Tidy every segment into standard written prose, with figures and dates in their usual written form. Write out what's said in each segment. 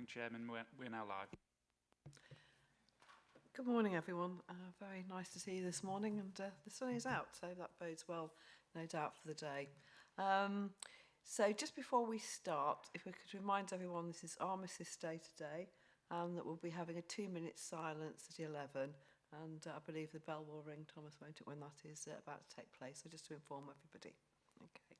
morning, Chairman. We're now live. Good morning, everyone. Very nice to see you this morning, and the sun is out, so that bodes well, no doubt, for the day. So just before we start, if we could remind everyone this is Armistice Day today, and that we'll be having a 2-minute silence at 11, and I believe the bell will ring, Thomas, won't it, when that is about to take place, so just to inform everybody. Okay.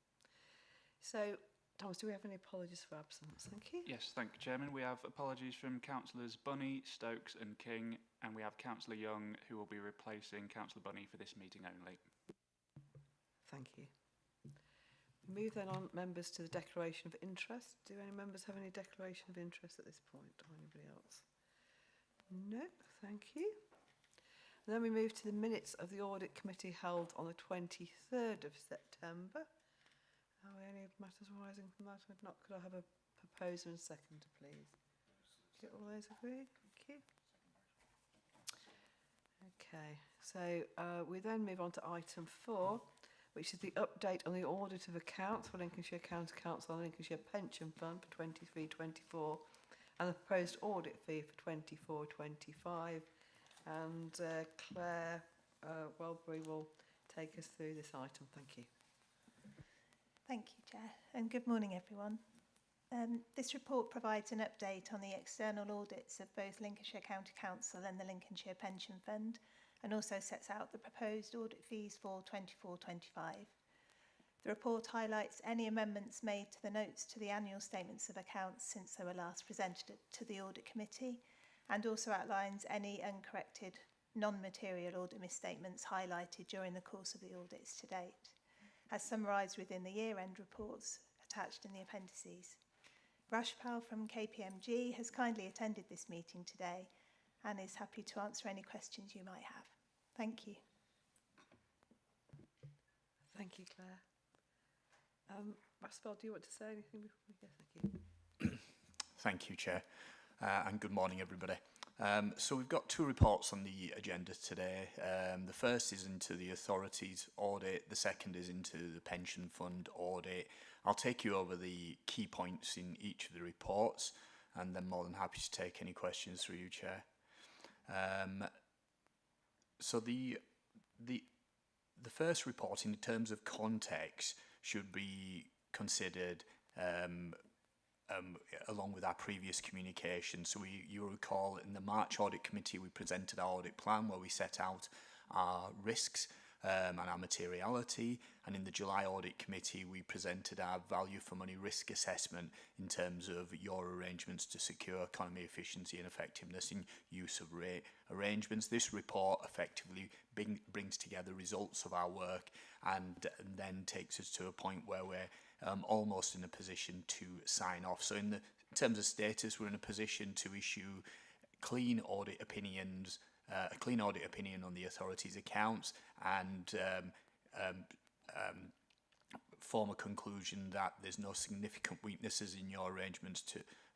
So, Thomas, do we have any apologies for absence? Thank you. Yes, thank you, Chairman. We have apologies from Councillors Bunny, Stokes and King, and we have Councillor Young, who will be replacing Councillor Bunny for this meeting only. Thank you. We move then on, members, to the declaration of interest. Do any members have any declaration of interest at this point, or anybody else? No, thank you. And then we move to the minutes of the Audit Committee held on the 23rd of September. Are there any matters arising from that? If not, could I have a proposer and seconder, please? Do all those agree? Thank you. Okay, so we then move on to item 4, which is the update on the audit of accounts for Lincolnshire County Council and Lincolnshire Pension Fund for 23-24 and the proposed audit fee for 24-25. And Claire Welbury will take us through this item. Thank you. Thank you, Chair, and good morning, everyone. This report provides an update on the external audits of both Lincolnshire County Council and the Lincolnshire Pension Fund, and also sets out the proposed audit fees for 24-25. The report highlights any amendments made to the notes to the annual statements of accounts since they were last presented to the Audit Committee, and also outlines any uncorrected non-material audit misstatements highlighted during the course of the audits to date, as summarised within the year-end reports attached in the appendices. Rashpal from KPMG has kindly attended this meeting today and is happy to answer any questions you might have. Thank you. Thank you, Claire. Rashpal, do you want to say anything before we go? Thank you. Thank you, Chair, and good morning, everybody. So we've got 2 reports on the agenda today. The first is into the authorities audit, the second is into the pension fund audit. I'll take you over the key points in each of the reports, and then more than happy to take any questions through you, Chair. So the first report, in terms of context, should be considered along with our previous communication. So you'll recall in the March Audit Committee we presented our audit plan where we set out our risks and our materiality, and in the July Audit Committee we presented our value for money risk assessment in terms of your arrangements to secure economy, efficiency and effectiveness in use of arrangements. This report effectively brings together results of our work and then takes us to a point where we're almost in a position to sign off. So in terms of status, we're in a position to issue clean audit opinions, a clean audit opinion on the authority's accounts, and form a conclusion that there's no significant weaknesses in your arrangements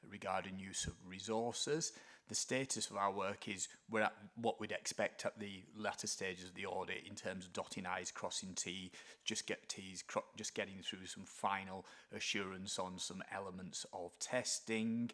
regarding use of resources. The status of our work is we're at what we'd expect at the latter stages of the audit in terms of dotting I's, crossing T's, just getting through some final assurance on some elements of testing.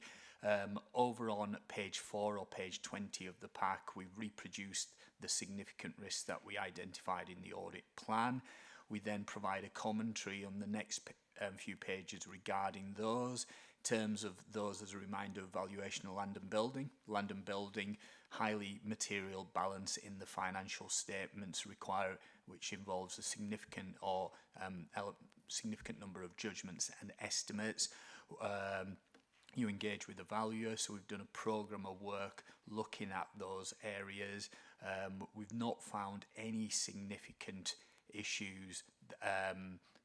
Over on page 4 or page 20 of the pack, we've reproduced the significant risks that we identified in the audit plan. We then provide a commentary on the next few pages regarding those. In terms of those, as a reminder of valuation of land and building, highly material balance in the financial statements require, which involves a significant number of judgments and estimates. You engage with the valuer, so we've done a programme of work looking at those areas. We've not found any significant issues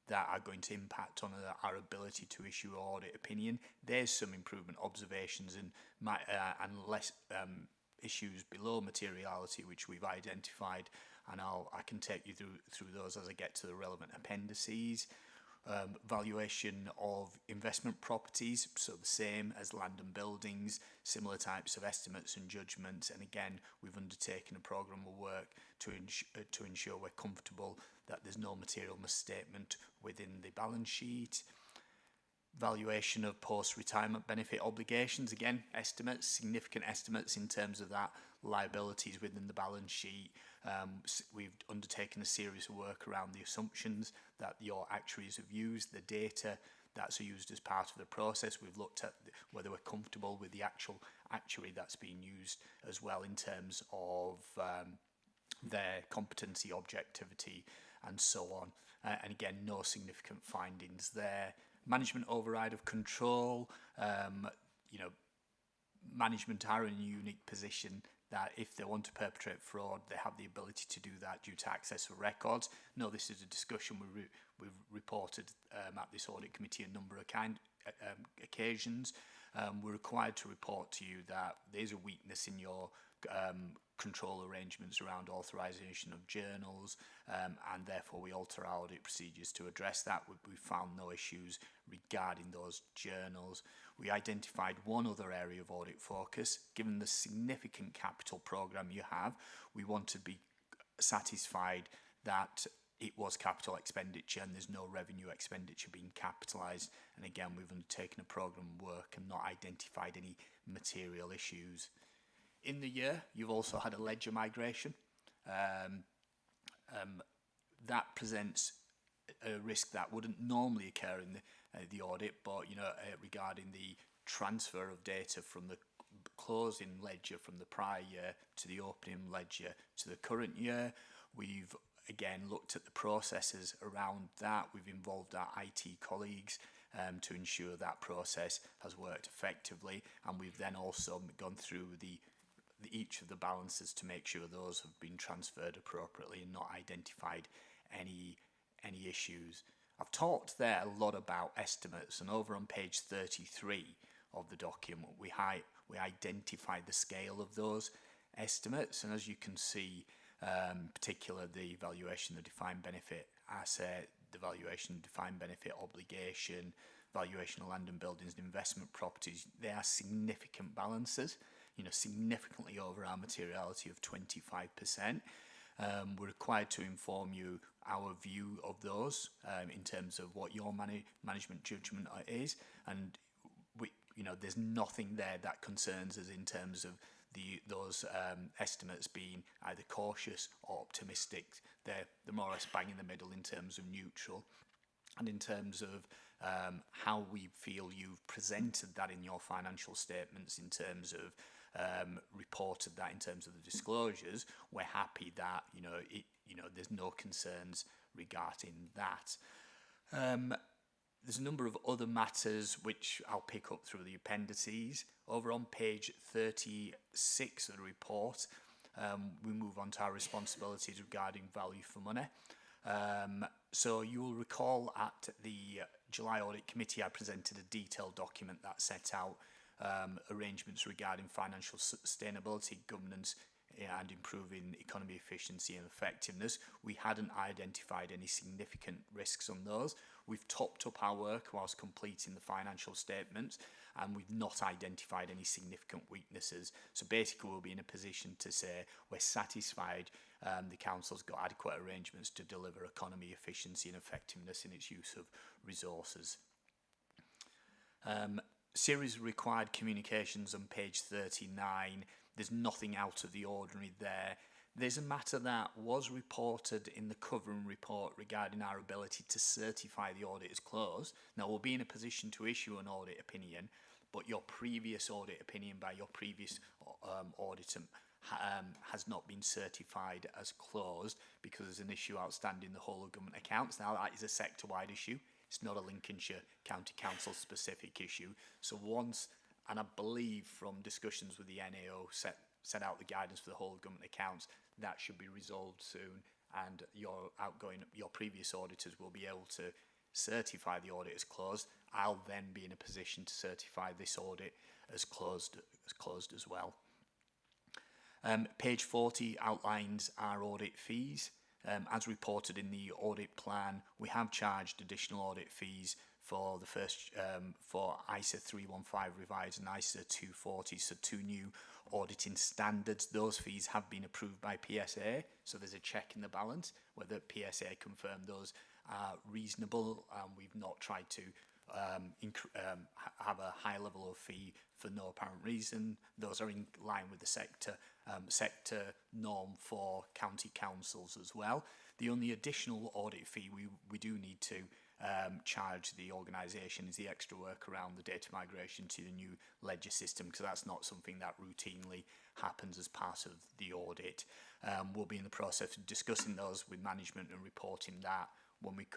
that are going to impact on our ability to issue audit opinion. There's some improvement observations and less issues below materiality which we've identified, and I can take you through those as I get to the relevant appendices. Valuation of investment properties, so the same as land and buildings, similar types of estimates and judgments, and again we've undertaken a programme of work to ensure we're comfortable that there's no material misstatement within the balance sheet. Valuation of post-retirement benefit obligations, again, estimates, significant estimates in terms of that, liabilities within the balance sheet. We've undertaken a series of work around the assumptions that your actuaries have used, the data that's used as part of the process. We've looked at whether we're comfortable with the actual actuary that's being used as well in terms of their competency, objectivity, and so on. And again, no significant findings there. Management override of control, management are in a unique position that if they want to perpetrate fraud, they have the ability to do that due to access of records. No, this is a discussion we've reported at this audit committee a number of occasions. We're required to report to you that there's a weakness in your control arrangements around authorisation of journals, and therefore we alter our audit procedures to address that. We found no issues regarding those journals. We identified one other area of audit focus. Given the significant capital programme you have, we want to be satisfied that it was capital expenditure and there's no revenue expenditure being capitalised. And again, we've undertaken a programme of work and not identified any material issues. In the year, you've also had a ledger migration. That presents a risk that wouldn't normally occur in the audit, but regarding the transfer of data from the closing ledger from the prior year to the opening ledger to the current year. We've again looked at the processes around that. We've involved our IT colleagues to ensure that process has worked effectively, and we've then also gone through each of the balances to make sure those have been transferred appropriately and not identified any issues. I've talked there a lot about estimates, and over on page 33 of the document we identified the scale of those estimates, and as you can see, in particular the valuation of the defined benefit asset, the valuation of defined benefit obligation, valuation of land and buildings and investment properties, they are significant balances, significantly over our materiality of 25%. We're required to inform you our view of those in terms of what your management judgment is, and there's nothing there that concerns us in terms of those estimates being either cautious or optimistic. They're more or less bang in the middle in terms of neutral, and in terms of how we feel you've presented that in your financial statements in terms of reported that in terms of the disclosures, we're happy that there's no concerns regarding that. There's a number of other matters which I'll pick up through the appendices. Over on page 36 of the report, we move on to our responsibilities regarding value for money. So you will recall at the July Audit Committee I presented a detailed document that set out arrangements regarding financial sustainability, governance, and improving economy efficiency and effectiveness. We hadn't identified any significant risks on those. We've topped up our work whilst completing the financial statements, and we've not identified any significant weaknesses. So basically we'll be in a position to say we're satisfied the council's got adequate arrangements to deliver economy, efficiency and effectiveness in its use of resources. Series of required communications on page 39. There's nothing out of the ordinary there. There's a matter that was reported in the covering report regarding our ability to certify the audit as closed. Now, we'll be in a position to issue an audit opinion, but your previous audit opinion by your previous auditor has not been certified as closed because there's an issue outstanding in the whole of government accounts. Now, that is a sector-wide issue. It's not a Lincolnshire County Council specific issue. So once, and I believe from discussions with the NAO, set out the guidance for the whole of government accounts, that should be resolved soon, and your previous auditors will be able to certify the audit as closed. I'll then be in a position to certify this audit as closed as well. Page 40 outlines our audit fees. As reported in the audit plan, we have charged additional audit fees for the first for ISA 315 revised and ISA 240, so two new auditing standards. Those fees have been approved by PSA, so there's a check in the balance whether PSA confirmed those are reasonable. We've not tried to have a high level of fee for no apparent reason. Those are in line with the sector norm for county councils as well. The only additional audit fee we do need to charge the organisation is the extra work around the data migration to the new ledger system, because that's not something that routinely happens as part of the audit. We'll be in the process of discussing those with management and reporting that when we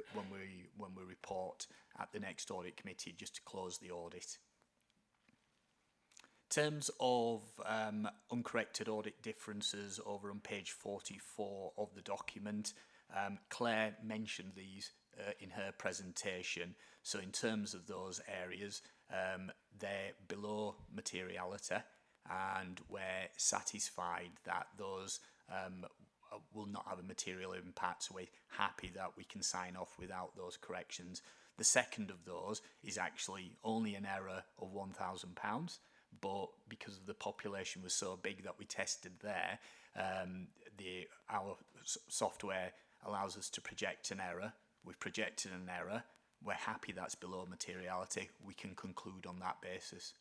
report at the next audit committee, just to close the audit. In terms of uncorrected audit differences, over on page 44 of the document, Claire mentioned these in her presentation. So in terms of those areas, they're below materiality, and we're satisfied that those will not have a material impact, so we're happy that we can sign off without those corrections. The second of those is actually only an error of £1,000, but because of the population was so big that we tested there, our software allows us to project an error. We've projected an error. We're happy that's below materiality. We can conclude on that basis.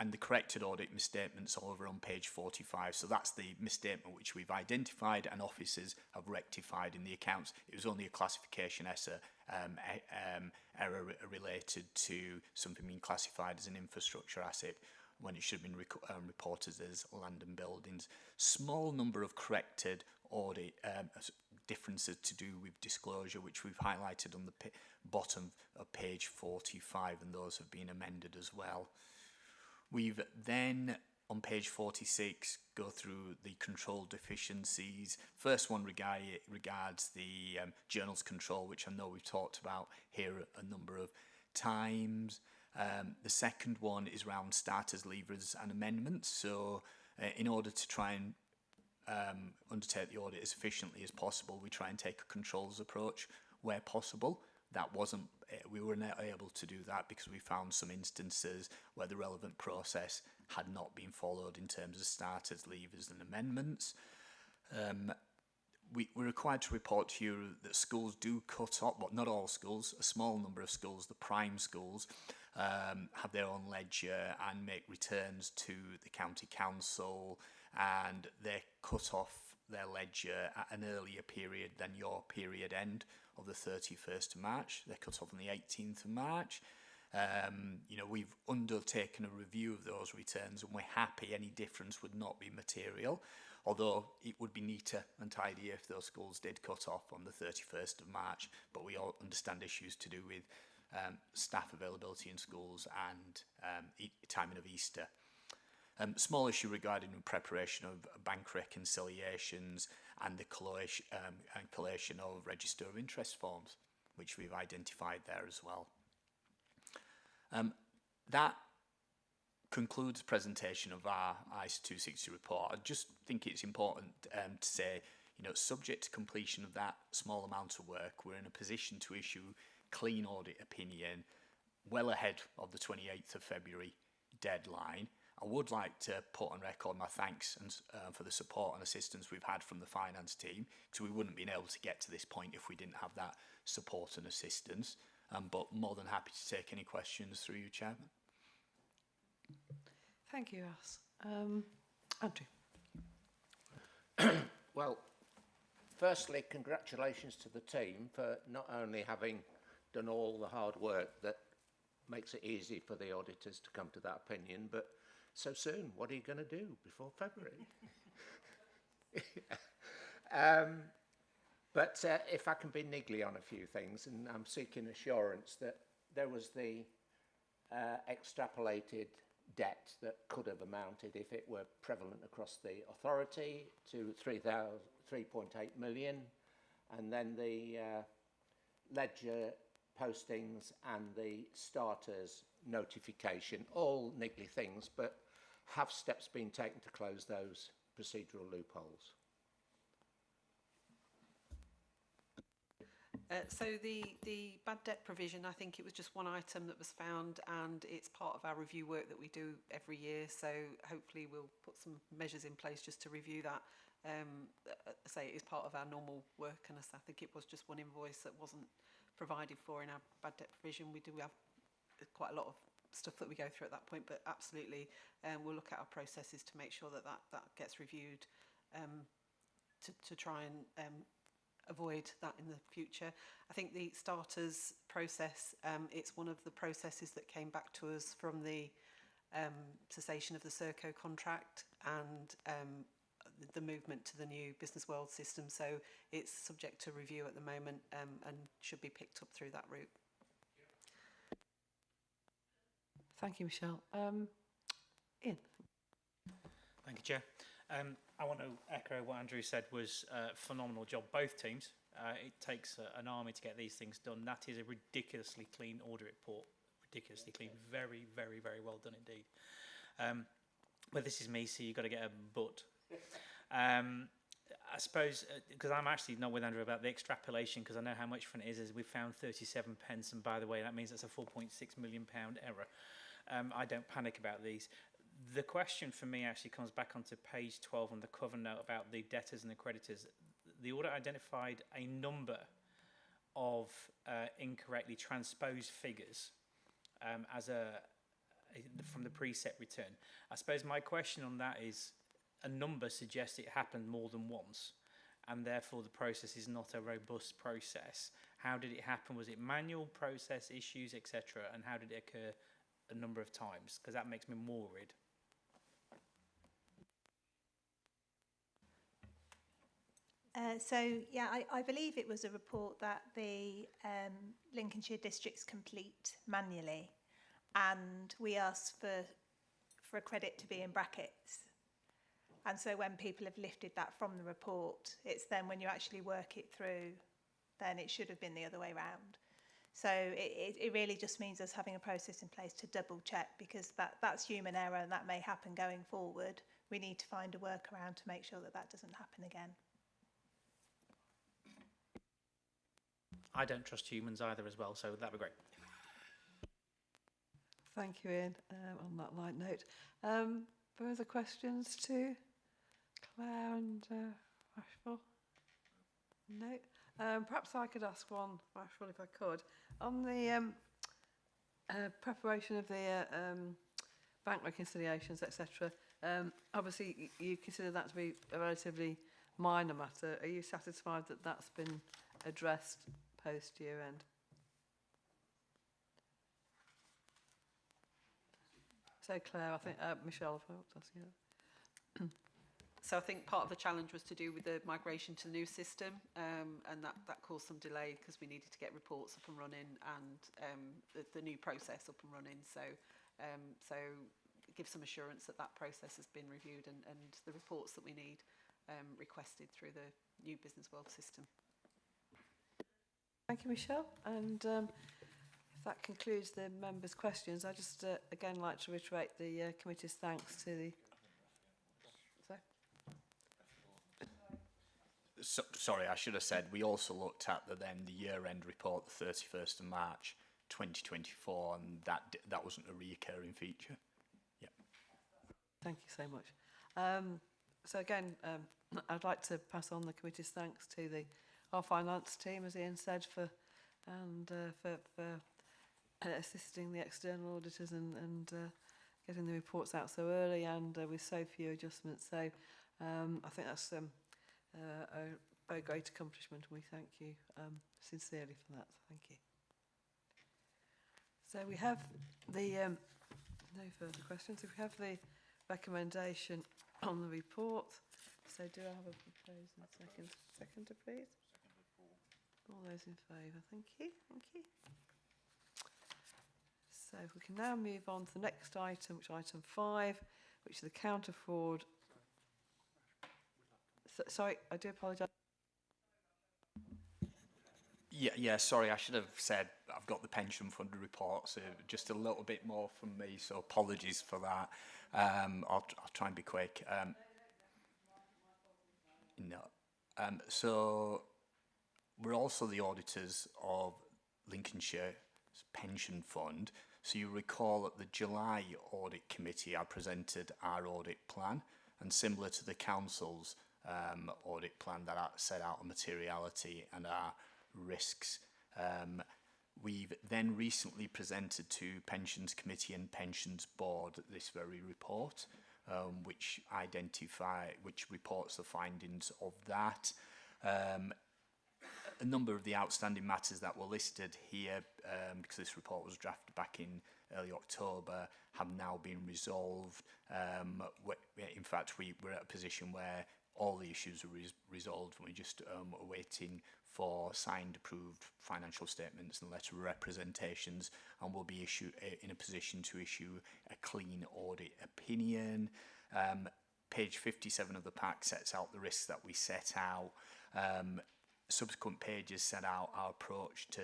And the corrected audit misstatements are over on page 45. So that's the misstatement which we've identified and officers have rectified in the accounts. It was only a classification error related to something being classified as an infrastructure asset when it should have been reported as land and buildings. Small number of corrected audit differences to do with disclosure, which we've highlighted on the bottom of page 45, and those have been amended as well. We've then, on page 46, go through the control deficiencies. First one regards the journals control, which I know we've talked about here a number of times. The second one is around starters, leavers and amendments. So in order to try and undertake the audit as efficiently as possible, we try and take a controls approach where possible. We were not able to do that because we found some instances where the relevant process had not been followed in terms of starters, leavers and amendments. We're required to report to you that schools do cut off, but not all schools, a small number of schools, the prime schools, have their own ledger and make returns to the county council, and they cut off their ledger at an earlier period than your period end of the 31st of March. They're cut off on the 18th of March. We've undertaken a review of those returns, and we're happy any difference would not be material, although it would be neater and tidier if those schools did cut off on the 31st of March. But we all understand issues to do with staff availability in schools and timing of Easter. Small issue regarding the preparation of bank reconciliations and the collation of register of interest forms, which we've identified there as well. That concludes the presentation of our ISA 260 report. I just think it's important to say, subject to completion of that small amount of work, we're in a position to issue clean audit opinion well ahead of the 28th of February deadline. I would like to put on record my thanks for the support and assistance we've had from the finance team, because we wouldn't have been able to get to this point if we didn't have that support and assistance. But more than happy to take any questions through you, Chairman. Thank you, As. Andrew. Well, firstly, congratulations to the team for not only having done all the hard work that makes it easy for the auditors to come to that opinion, but so soon, what are you going to do before February? But if I can be niggly on a few things, and I'm seeking assurance that there was the extrapolated debt that could have amounted, if it were prevalent across the authority, to 3.8 million, and then the ledger postings and the starters notification, all niggly things, but have steps been taken to close those procedural loopholes? So the bad debt provision, I think it was just one item that was found, and it's part of our review work that we do every year. So hopefully we'll put some measures in place just to review that. Say it is part of our normal work, and I think it was just one invoice that wasn't provided for in our bad debt provision. We do have quite a lot of stuff that we go through at that point, but absolutely we'll look at our processes to make sure that that gets reviewed to try and avoid that in the future. I think the starters process, it's one of the processes that came back to us from the cessation of the Serco contract and the movement to the new business world system. So it's subject to review at the moment and should be picked up through that route. Thank you, Michelle. Ian. Thank you, Chair. I want to echo what Andrew said was a phenomenal job, both teams. It takes an army to get these things done. That is a ridiculously clean audit report, ridiculously clean, very, very, very well done indeed. But this is me, so you've got to get a but. I suppose, because I'm actually not with Andrew about the extrapolation, because I know how much fun it is we've found 37 pence, and by the way, that means that's a £4.6 million error. I don't panic about these. The question for me actually comes back onto page 12 on the cover note about the debtors and the creditors. The audit identified a number of incorrectly transposed figures from the preset return. I suppose my question on that is, a number suggests it happened more than once, and therefore the process is not a robust process. How did it happen? Was it manual process issues, etc.? And how did it occur a number of times? Because that makes me more worried. I believe it was a report that the Lincolnshire districts complete manually, and we asked for a credit to be in brackets. And so when people have lifted that from the report, it's then when you actually work it through, then it should have been the other way round. So it really just means us having a process in place to double check, because that's human error and that may happen going forward. We need to find a workaround to make sure that that doesn't happen again. I don't trust humans either as well, so that'd be great. Thank you, Ian, on that light note. Further questions to Claire and Ashford? No? Perhaps I could ask one, Ashford, if I could. On the preparation of the bank reconciliations, etc., obviously you consider that to be a relatively minor matter. Are you satisfied that that's been addressed post-year end? So Claire, I think, Michelle, if I want to ask you that. So I think part of the challenge was to do with the migration to the new system, and that caused some delay because we needed to get reports up and running and the new process up and running. So give some assurance that that process has been reviewed and the reports that we need requested through the new business world system. Thank you, Michelle. And if that concludes the members' questions, I just again like to reiterate the committee's thanks to the. Sorry, I should have said we also looked at the year-end report, the 31st of March 2024, and that wasn't a reoccurring feature. Yeah. Thank you so much. So again, I'd like to pass on the committee's thanks to our finance team, as Ian said, for assisting the external auditors and getting the reports out so early and with so few adjustments. So I think that's a very great accomplishment, and we thank you sincerely for that. Thank you. So we have the no further questions. If we have the recommendation on the report, so do I have a proposal? Seconder, please. All those in favour, thank you. Thank you. So if we can now move on to the next item, which is item 5, which is the counter fraud. Sorry, I do apologise. Yeah, sorry, I should have said I've got the pension fund report, so just a little bit more from me, so apologies for that. I'll try and be quick. So we're also the auditors of Lincolnshire's pension fund. So you recall at the July audit committee, I presented our audit plan, and similar to the council's audit plan that set out a materiality and our risks We've then recently presented to Pensions Committee and Pensions Board this very report, which reports the findings of that. A number of the outstanding matters that were listed here, because this report was drafted back in early October, have now been resolved. In fact, we're at a position where all the issues are resolved. We're just awaiting for signed, approved financial statements and letter of representations, and we'll be in a position to issue a clean audit opinion. Page 57 of the pack sets out the risks that we set out. Subsequent pages set out our approach to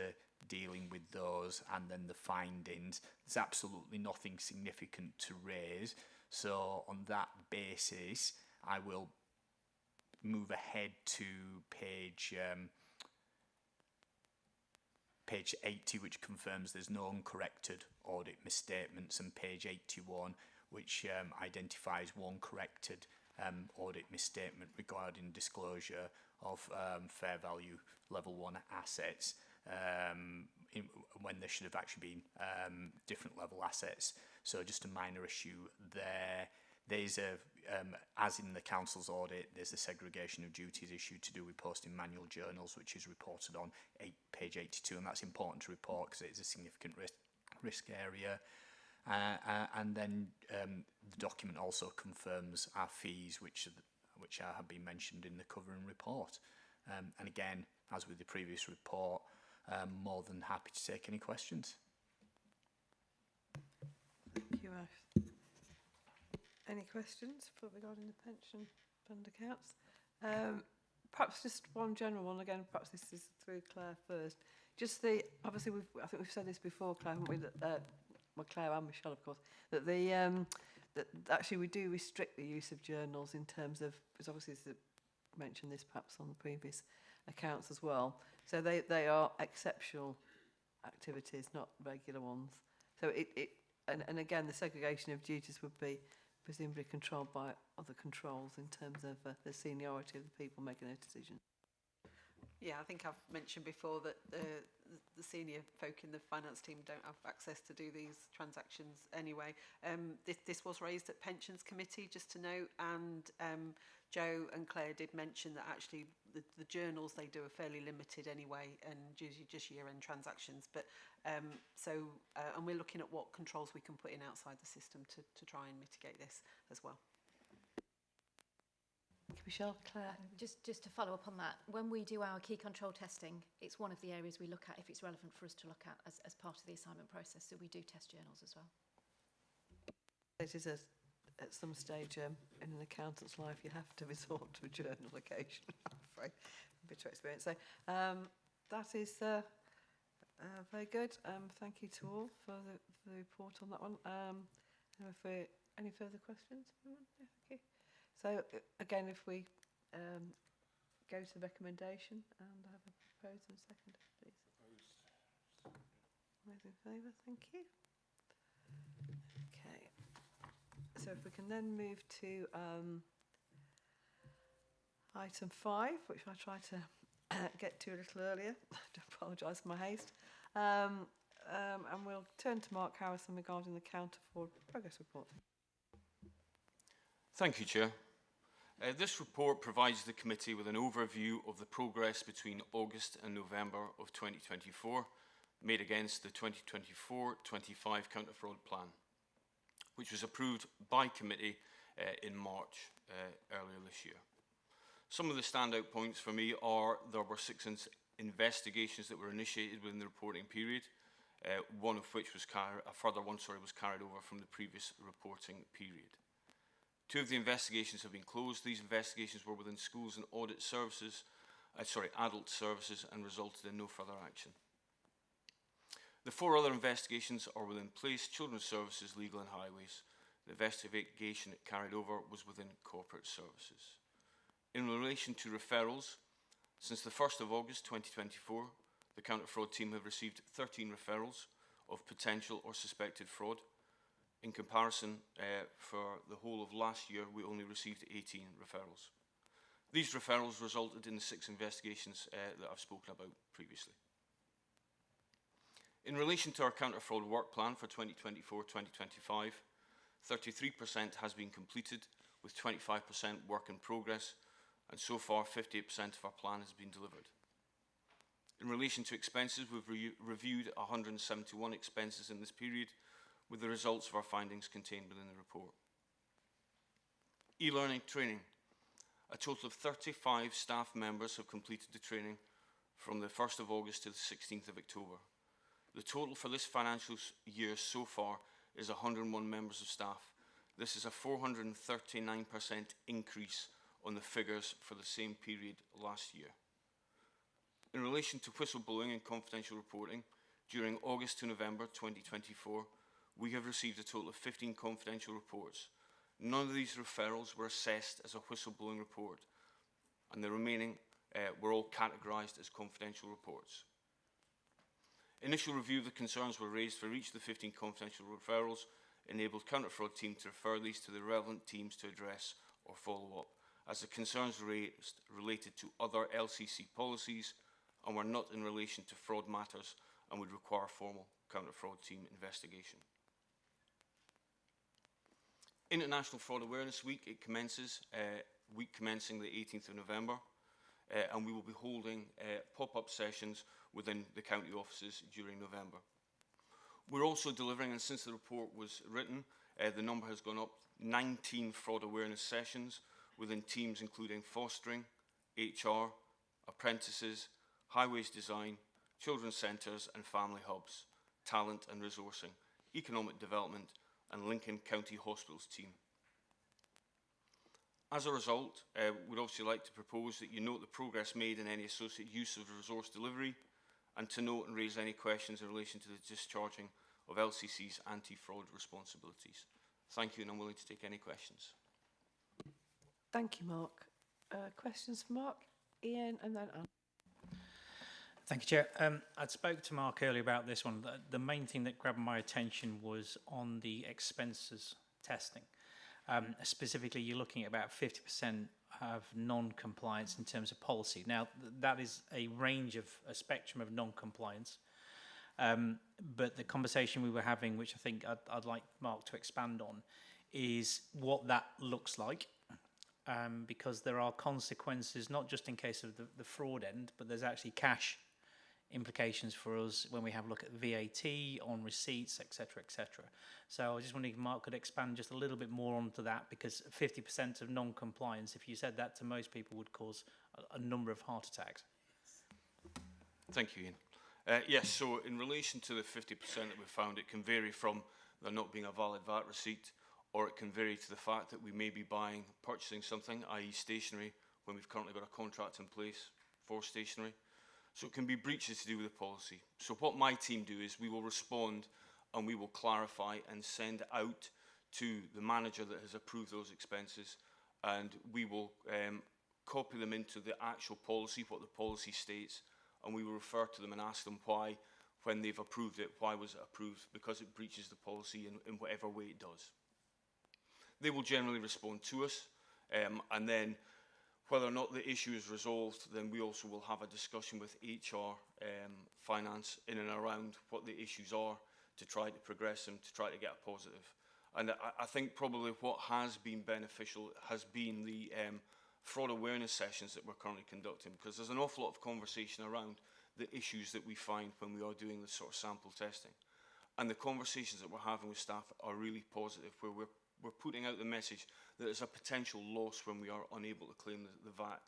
dealing with those and then the findings. There's absolutely nothing significant to raise. So on that basis, I will move ahead to page 80, which confirms there's no uncorrected audit misstatements, and page 81, which identifies one corrected audit misstatement regarding disclosure of fair value level 1 assets when there should have actually been different level assets. So just a minor issue there. There's as in the council's audit, there's a segregation of duties issue to do with posting manual journals, which is reported on page 82, and that's important to report because it is a significant risk area. And then the document also confirms our fees, which have been mentioned in the covering report. And again, as with the previous report, more than happy to take any questions. Thank you, Ash. Any questions regarding the pension fund accounts? Perhaps just one general one again. Perhaps this is through Claire first. Just obviously I think we've said this before, Claire, haven't we? That well, Claire and Michelle, of course, that that actually we do restrict the use of journals in terms of, because obviously mentioned this perhaps on the previous accounts as well. So they are exceptional activities, not regular ones. So and again, the segregation of duties would be presumably controlled by other controls in terms of the seniority of the people making those decisions. Yeah, I think I've mentioned before that the senior folk in the finance team don't have access to do these transactions anyway. This was raised at Pensions Committee, just to note, and Joe and Claire did mention that actually the journals they do are fairly limited anyway, and usually just year-end transactions. But and we're looking at what controls we can put in outside the system to try and mitigate this as well. Michelle, Claire. Just to follow up on that, when we do our key control testing, it's one of the areas we look at if it's relevant for us to look at as part of the assignment process. So we do test journals as well. It is at some stage in an accountant's life, you have to resort to a journal occasion, I'm afraid, a bit of experience. So that is very good. Thank you to all for the report on that one. Any further questions? Okay. So again, if we go to the recommendation and have a proposed and second, please. Those in favour, thank you. Okay. So if we can then move to item 5, which I tried to get to a little earlier. I do apologise for my haste. And we'll turn to Mark Harrison regarding the counter fraud progress report. Thank you, Chair. This report provides the committee with an overview of the progress between August and November of 2024 made against the 2024-25 counter-fraud plan, which was approved by committee in March earlier this year. Some of the standout points for me are there were 6 investigations that were initiated within the reporting period, one of which was was carried over from the previous reporting period. 2 of the investigations have been closed. These investigations were within schools and adult services, and resulted in no further action. The 4 other investigations are within Police, Children's Services, Legal and Highways. The investigation carried over was within Corporate Services. In relation to referrals, since the 1st of August 2024, the counter-fraud team have received 13 referrals of potential or suspected fraud. In comparison, for the whole of last year, we only received 18 referrals. These referrals resulted in the 6 investigations that I've spoken about previously. In relation to our counter-fraud work plan for 2024-2025, 33% has been completed, with 25% work in progress, and so far 58% of our plan has been delivered. In relation to expenses, we've reviewed 171 expenses in this period, with the results of our findings contained within the report. E-learning training. A total of 35 staff members have completed the training from the 1st of August to the 16th of October. The total for this financial year so far is 101 members of staff. This is a 439% increase on the figures for the same period last year. In relation to whistleblowing and confidential reporting, during August to November 2024, we have received a total of 15 confidential reports. None of these referrals were assessed as a whistleblowing report, and the remaining were all categorised as confidential reports. Initial review of the concerns were raised for each of the 15 confidential referrals, enabled counter-fraud team to refer these to the relevant teams to address or follow up, as the concerns raised related to other LCC policies and were not in relation to fraud matters and would require formal counter-fraud team investigation. International Fraud Awareness Week, it commences, week commencing the 18th of November, and we will be holding pop-up sessions within the county offices during November. We're also delivering, and since the report was written, the number has gone up, 19 fraud awareness sessions within teams including fostering, HR, apprentices, highways design, children's centres and family hubs, talent and resourcing, economic development and Lincoln County Hospitals team. As a result, we'd obviously like to propose that you note the progress made in any associated use of resource delivery, and to note and raise any questions in relation to the discharging of LCC's anti-fraud responsibilities. Thank you, and I'm willing to take any questions. Thank you, Mark. Questions for Mark, Ian, and then Anne. Thank you, Chair. I spoke to Mark earlier about this one. The main thing that grabbed my attention was on the expenses testing. Specifically, you're looking at about 50% of non-compliance in terms of policy. Now, that is a range of a spectrum of non-compliance. But the conversation we were having, which I think I'd like Mark to expand on, is what that looks like. Because there are consequences, not just in case of the fraud end, but there's actually cash implications for us when we have a look at VAT on receipts, etc., etc. So I was just wondering if Mark could expand just a little bit more onto that, because 50% of non-compliance, if you said that to most people, would cause a number of heart attacks. Thank you, Ian. Yes, so in relation to the 50% that we found, it can vary from there not being a valid VAT receipt, or it can vary to the fact that we may be purchasing something, i.e. stationery, when we've currently got a contract in place for stationery. So it can be breaches to do with the policy. So what my team do is we will respond and we will clarify and send out to the manager that has approved those expenses, and we will copy them into the actual policy, what the policy states, and we will refer to them and ask them why, when they've approved it, why was it approved? Because it breaches the policy in whatever way it does. They will generally respond to us, and then whether or not the issue is resolved, then we also will have a discussion with HR, finance, in and around what the issues are to try to progress them, to try to get a positive. And I think probably what has been beneficial has been the fraud awareness sessions that we're currently conducting, because there's an awful lot of conversation around the issues that we find when we are doing this sort of sample testing. And the conversations that we're having with staff are really positive, where we're putting out the message that there's a potential loss when we are unable to claim the VAT.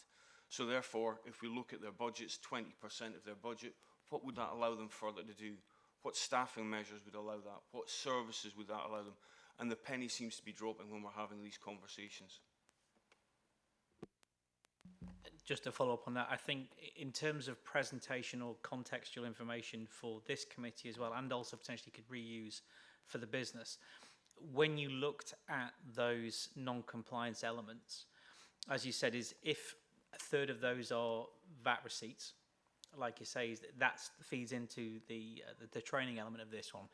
So therefore, if we look at their budgets, 20% of their budget, what would that allow them further to do? What staffing measures would allow that? What services would that allow them? And the penny seems to be dropping when we're having these conversations. Just to follow up on that, I think in terms of presentation or contextual information for this committee as well, and also potentially could reuse for the business, when you looked at those non-compliance elements, as you said, is if a third of those are VAT receipts, like you say, that feeds into the training element of this one.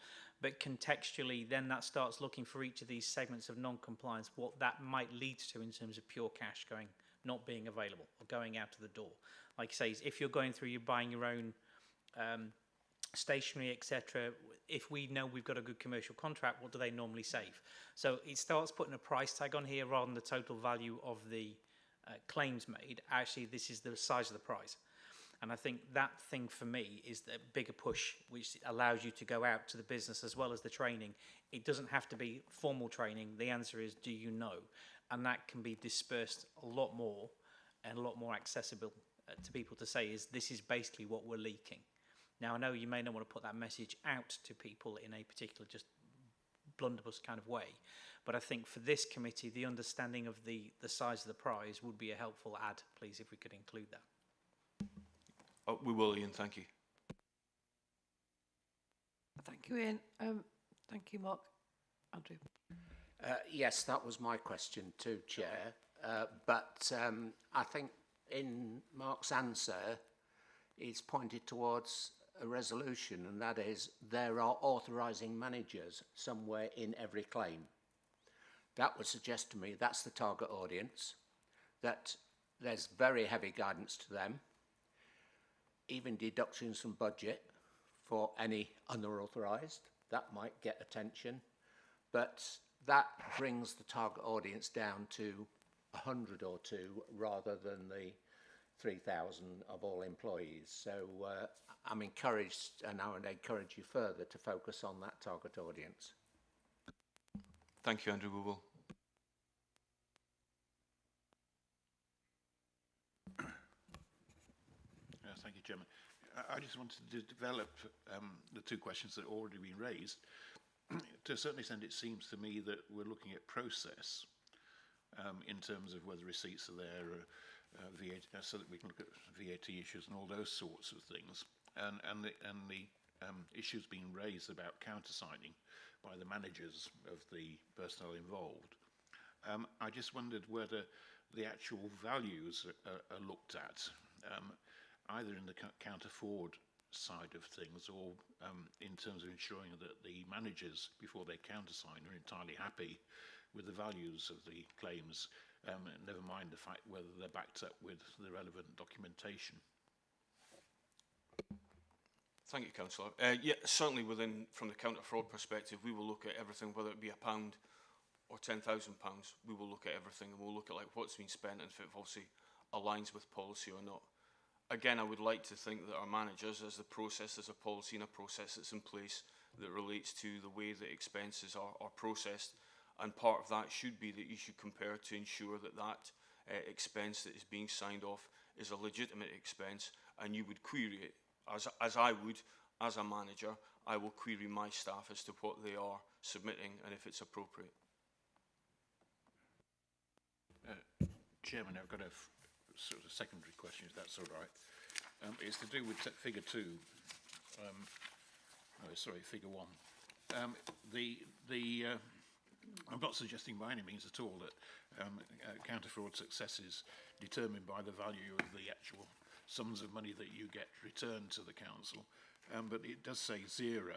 But contextually, then that starts looking for each of these segments of non-compliance, what that might lead to in terms of pure cash not being available or going out of the door. Like you say, if you're going through, you're buying your own stationery, etc. If we know we've got a good commercial contract, what do they normally save? So it starts putting a price tag on here rather than the total value of the claims made. Actually, this is the size of the prize. And I think that thing for me is the bigger push, which allows you to go out to the business as well as the training. It doesn't have to be formal training. The answer is, do you know? And that can be dispersed a lot more and a lot more accessible to people to say is, this is basically what we're leaking. Now, I know you may not want to put that message out to people in a particular just blunderbuss kind of way, but I think for this committee, the understanding of the size of the prize would be a helpful add, please, if we could include that. Oh, we will, Ian, thank you. Thank you, Ian. Thank you, Mark. Andrew. Yes, that was my question too, Chair. But I think in Mark's answer, he's pointed towards a resolution, and that is there are authorising managers somewhere in every claim. That would suggest to me that's the target audience, that there's very heavy guidance to them, even deductions from budget for any unauthorised. That might get attention, but that brings the target audience down to 100 or 2 rather than the 3,000 of all employees. So I'm encouraged, and I would encourage you further to focus on that target audience. Thank you, Andrew. We will. Thank you, Chairman. I just wanted to develop the 2 questions that have already been raised. To a certain extent, it seems to me that we're looking at process in terms of whether receipts are there, VAT, so that we can look at VAT issues and all those sorts of things. And the issues being raised about countersigning by the managers of the personnel involved. I just wondered whether the actual values are looked at, either in the counter-fraud side of things or in terms of ensuring that the managers, before they countersign, are entirely happy with the values of the claims, never mind the fact whether they're backed up with the relevant documentation. Thank you, Councillor. Yeah, certainly from the counter-fraud perspective, we will look at everything, whether it be £1 or £10,000. We will look at everything, and we'll look at what's been spent and if it obviously aligns with policy or not. Again, I would like to think that our managers, as the process, there's a policy and a process that's in place that relates to the way that expenses are processed, and part of that should be that you should compare to ensure that expense that is being signed off is a legitimate expense, and you would query it, as I would, as a manager, I will query my staff as to what they are submitting and if it's appropriate. Chairman, I've got a sort of secondary question, if that's all right. It's to do with figure 2. Figure 1. I'm not suggesting by any means at all that counter-fraud success is determined by the value of the actual sums of money that you get returned to the council, but it does say 0,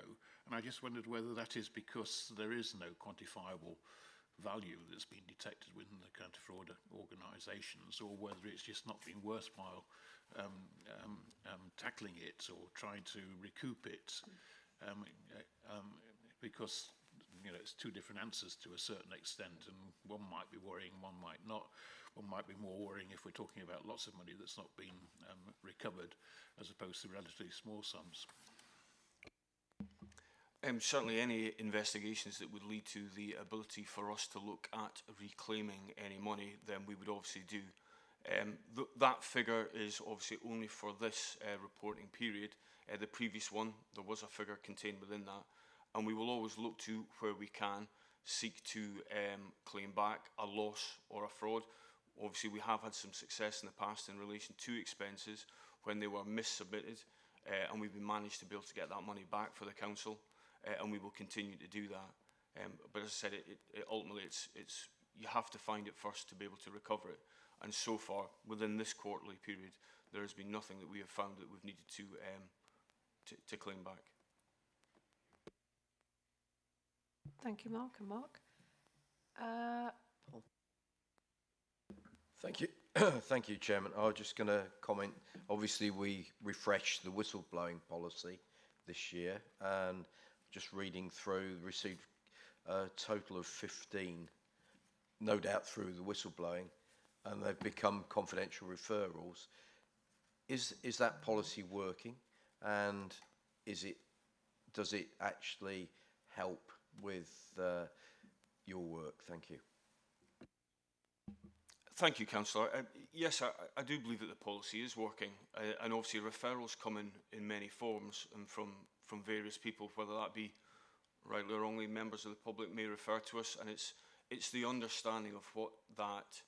and I just wondered whether that is because there is no quantifiable value that's been detected within the counter-fraud organisations, or whether it's just not been worthwhile tackling it or trying to recoup it, because it's 2 different answers to a certain extent, and one might be worrying, one might not. One might be more worrying if we're talking about lots of money that's not been recovered, as opposed to relatively small sums. Certainly any investigations that would lead to the ability for us to look at reclaiming any money, then we would obviously do. That figure is obviously only for this reporting period. The previous one, there was a figure contained within that, and we will always look to where we can seek to claim back a loss or a fraud. Obviously, we have had some success in the past in relation to expenses when they were missubmitted, and we've managed to be able to get that money back for the council. And we will continue to do that. But as I said, ultimately, you have to find it first to be able to recover it. And so far, within this quarterly period, there has been nothing that we have found that we've needed to claim back. Thank you, Mark. And Mark? Paul. Thank you. Thank you, Chairman. I was just going to comment. Obviously, we refreshed the whistleblowing policy this year, and just reading through, received a total of 15, no doubt through the whistleblowing, and they've become confidential referrals. Is that policy working, and does it actually help with your work? Thank you. Thank you, Councillor. Yes, I do believe that the policy is working, and obviously referrals come in many forms and from various people, whether that be rightly or wrongly, members of the public may refer to us, and it's the understanding of what that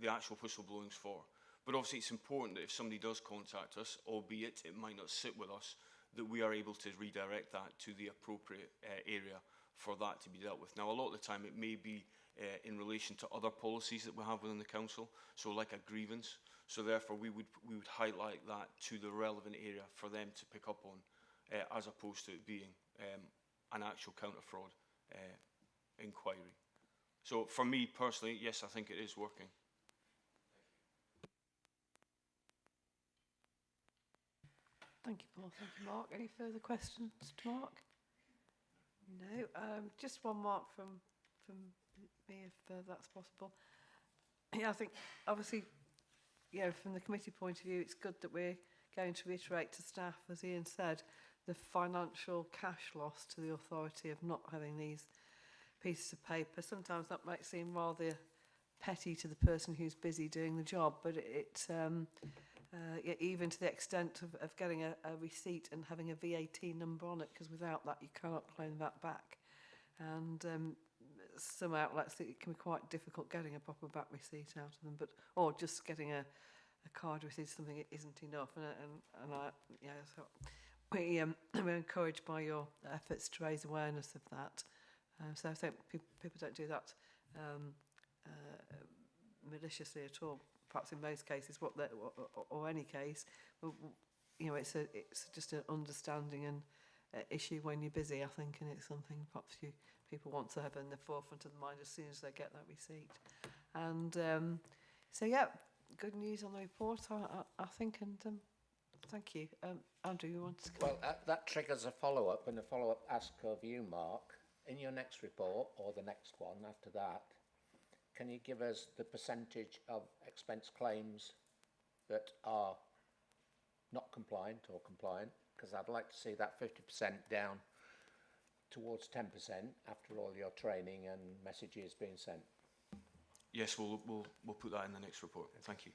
the actual whistleblowing's for. But obviously it's important that if somebody does contact us, albeit it might not sit with us, that we are able to redirect that to the appropriate area for that to be dealt with. Now, a lot of the time it may be in relation to other policies that we have within the council, so like a grievance. So therefore we would highlight that to the relevant area for them to pick up on, as opposed to it being an actual counter fraud inquiry. So for me personally, yes, I think it is working. Thank you, Paul. Thank you, Mark. Any further questions to Mark? No. Just one mark from me, if that's possible. Yeah, I think obviously, from the committee point of view, it's good that we're going to reiterate to staff, as Ian said, the financial cash loss to the authority of not having these pieces of paper. Sometimes that might seem rather petty to the person who's busy doing the job, but even to the extent of getting a receipt and having a VAT number on it, because without that you cannot claim that back. And some outlets, it can be quite difficult getting a proper back receipt out of them, or just getting a card receipt, something that isn't enough. So we're encouraged by your efforts to raise awareness of that. So I think people don't do that maliciously at all. Perhaps in most cases, or any case, it's just an understanding and issue when you're busy, I think, and it's something perhaps people want to have in the forefront of the mind as soon as they get that receipt. And good news on the report, I think, and thank you. Andrew, you want to come? Well, that triggers a follow-up, and a follow-up ask of you, Mark. In your next report, or the next one after that, can you give us the percentage of expense claims that are not compliant or compliant? Because I'd like to see that 50% down towards 10% after all your training and messages being sent. Yes, we'll put that in the next report. Thank you.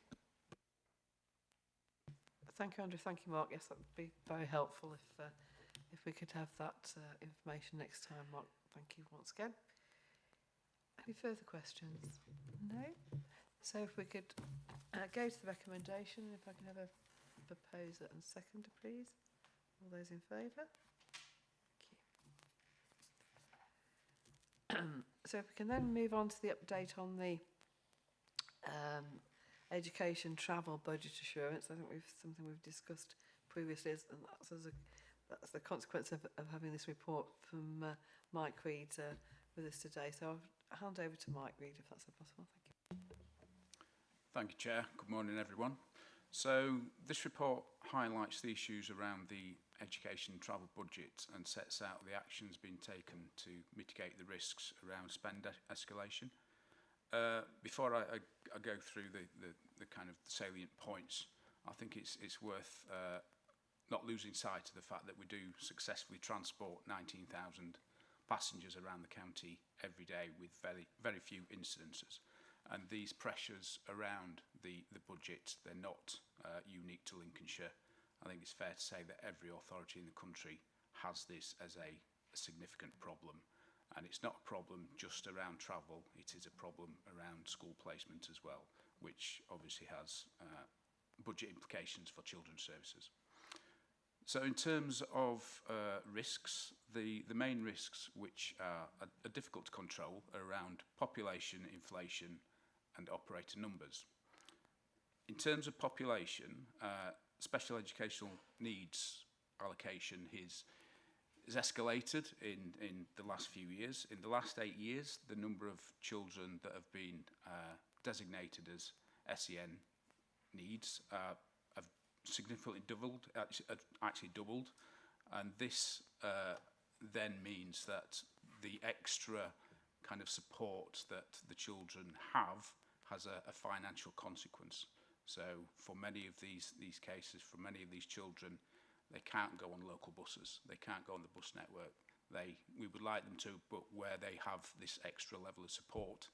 Thank you, Andrew. Thank you, Mark. Yes, that would be very helpful if we could have that information next time, Mark. Thank you once again. Any further questions? No? So if we could go to the recommendation, if I can have a proposer and seconder, please. All those in favour? Thank you. So if we can then move on to the update on the education travel budget assurance. I think something we've discussed previously, and that's the consequence of having this report from Mike Reid with us today. So I'll hand over to Mike Reid, if that's possible. Thank you. Thank you, Chair. Good morning, everyone. So this report highlights the issues around the education travel budget and sets out the actions being taken to mitigate the risks around spend escalation. Before I go through the kind of salient points, I think it's worth not losing sight of the fact that we do successfully transport 19,000 passengers around the county every day with very few incidences. And these pressures around the budget, they're not unique to Lincolnshire. I think it's fair to say that every authority in the country has this as a significant problem. And it's not a problem just around travel, it is a problem around school placement as well, which obviously has budget implications for children's services. So in terms of risks, the main risks which are difficult to control are around population, inflation and operator numbers. In terms of population, special educational needs allocation has escalated in the last few years. In the last 8 years, the number of children that have been designated as SEN needs have significantly doubled, And this then means that the extra kind of support that the children have has a financial consequence. So for many of these cases, for many of these children, they can't go on local buses, they can't go on the bus network. We would like them to, but where they have this extra level of support,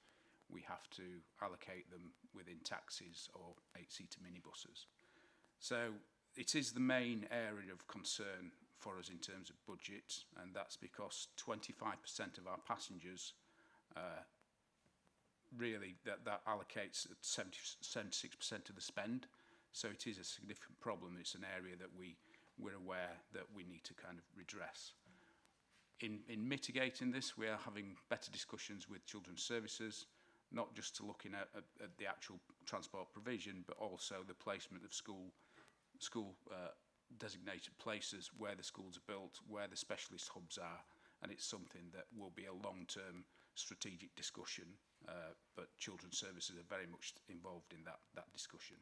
we have to allocate them within taxis or 8-seater minibuses. So it is the main area of concern for us in terms of budget, and that's because 25% of our passengers really that allocates 76% of the spend. So it is a significant problem. It's an area that we're aware that we need to kind of redress. In mitigating this, we are having better discussions with Children's Services, not just to looking at the actual transport provision, but also the placement of school designated places where the schools are built, where the specialist hubs are, and it's something that will be a long-term strategic discussion, but Children's Services are very much involved in that discussion.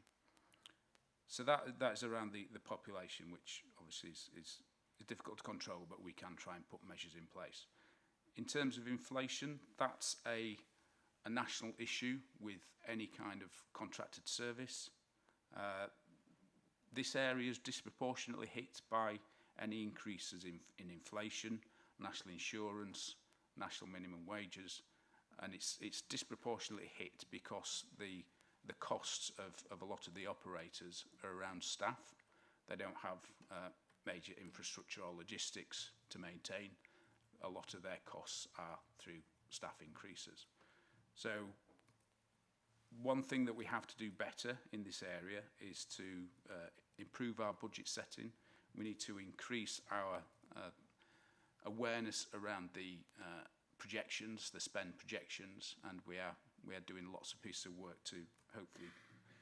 So that's around the population, which obviously is difficult to control, but we can try and put measures in place. In terms of inflation, that's a national issue with any kind of contracted service. This area is disproportionately hit by any increases in inflation, national insurance, national minimum wages, and it's disproportionately hit because the costs of a lot of the operators are around staff. They don't have major infrastructure or logistics to maintain. A lot of their costs are through staff increases. So one thing that we have to do better in this area is to improve our budget setting. We need to increase our awareness around the projections, the spend projections, and we are doing lots of pieces of work to hopefully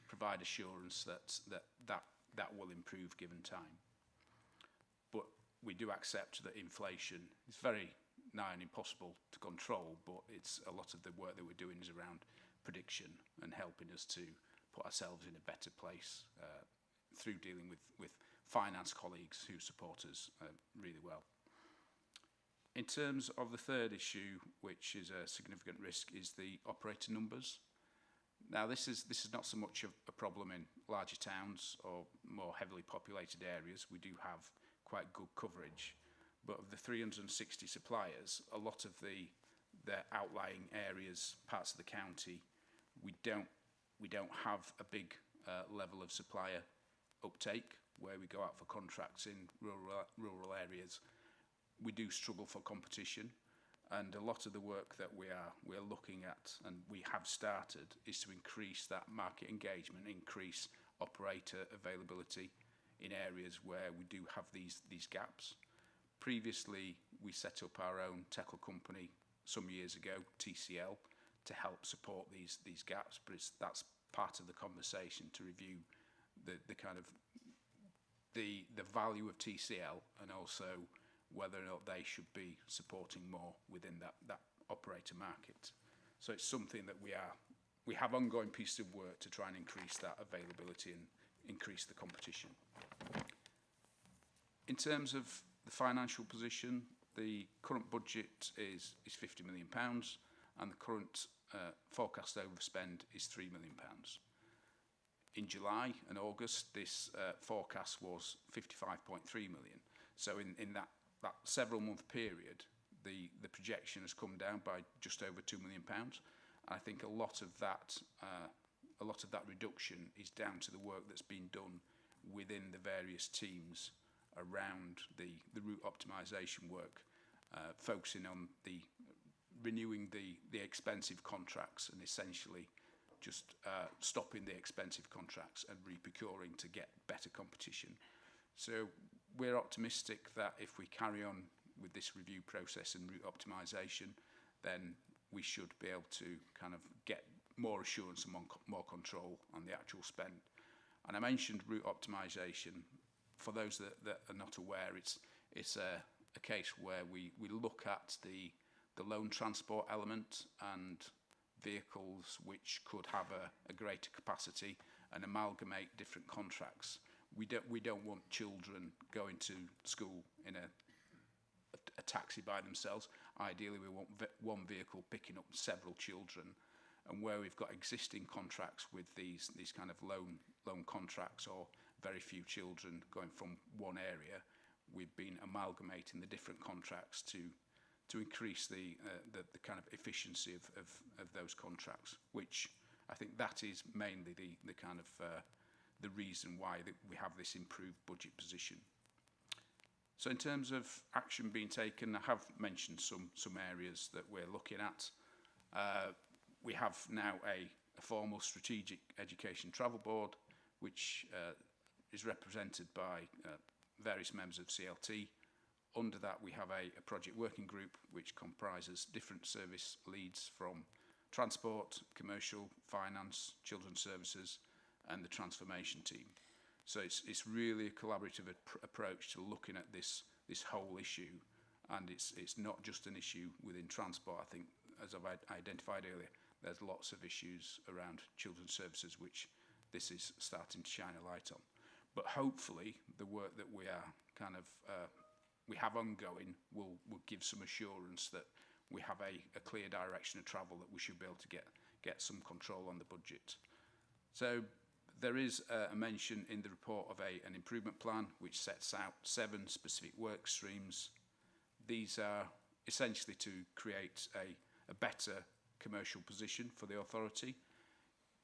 provide assurance that will improve given time. But we do accept that inflation is very nigh on impossible to control, but it's a lot of the work that we're doing is around prediction and helping us to put ourselves in a better place through dealing with finance colleagues who support us really well. In terms of the third issue, which is a significant risk, is the operator numbers. Now, this is not so much a problem in larger towns or more heavily populated areas. We do have quite good coverage, but of the 360 suppliers, a lot of the outlying areas, parts of the county, we don't have a big level of supplier uptake where we go out for contracts in rural areas. We do struggle for competition, and a lot of the work that we're looking at and we have started is to increase that market engagement, increase operator availability in areas where we do have these gaps. Previously, we set up our own tackle company some years ago, TCL, to help support these gaps, but that's part of the conversation to review the kind of the value of TCL and also whether or not they should be supporting more within that operator market. So it's something that we have ongoing pieces of work to try and increase that availability and increase the competition. In terms of the financial position, the current budget is £50 million and the current forecast overspend is £3 million. In July and August, this forecast was 55.3 million. So in that several month period, the projection has come down by just over £2 million. I think a lot of that reduction is down to the work that's been done within the various teams around the route optimisation work, focusing on renewing the expensive contracts and essentially just stopping the expensive contracts and reprocuring to get better competition. So we're optimistic that if we carry on with this review process and route optimisation, then we should be able to kind of get more assurance and more control on the actual spend. And I mentioned route optimisation. For those that are not aware, it's a case where we look at the loan transport element and vehicles which could have a greater capacity and amalgamate different contracts we don't want children going to school in a taxi by themselves. Ideally, we want one vehicle picking up several children, and where we've got existing contracts with these kind of loan contracts or very few children going from one area, we've been amalgamating the different contracts to increase the kind of efficiency of those contracts, which I think that is mainly the kind of the reason why we have this improved budget position. So in terms of action being taken, I have mentioned some areas that we're looking at. We have now a formal strategic education travel board, which is represented by various members of CLT. Under that, we have a project working group which comprises different service leads from transport, commercial, finance, children's services, and the transformation team. So it's really a collaborative approach to looking at this whole issue, and it's not just an issue within transport. I think, as I've identified earlier, there's lots of issues around children's services which this is starting to shine a light on. But hopefully the work that we are kind of we have ongoing will give some assurance that we have a clear direction of travel, that we should be able to get some control on the budget. So there is a mention in the report of an improvement plan which sets out 7 specific work streams. These are essentially to create a better commercial position for the authority.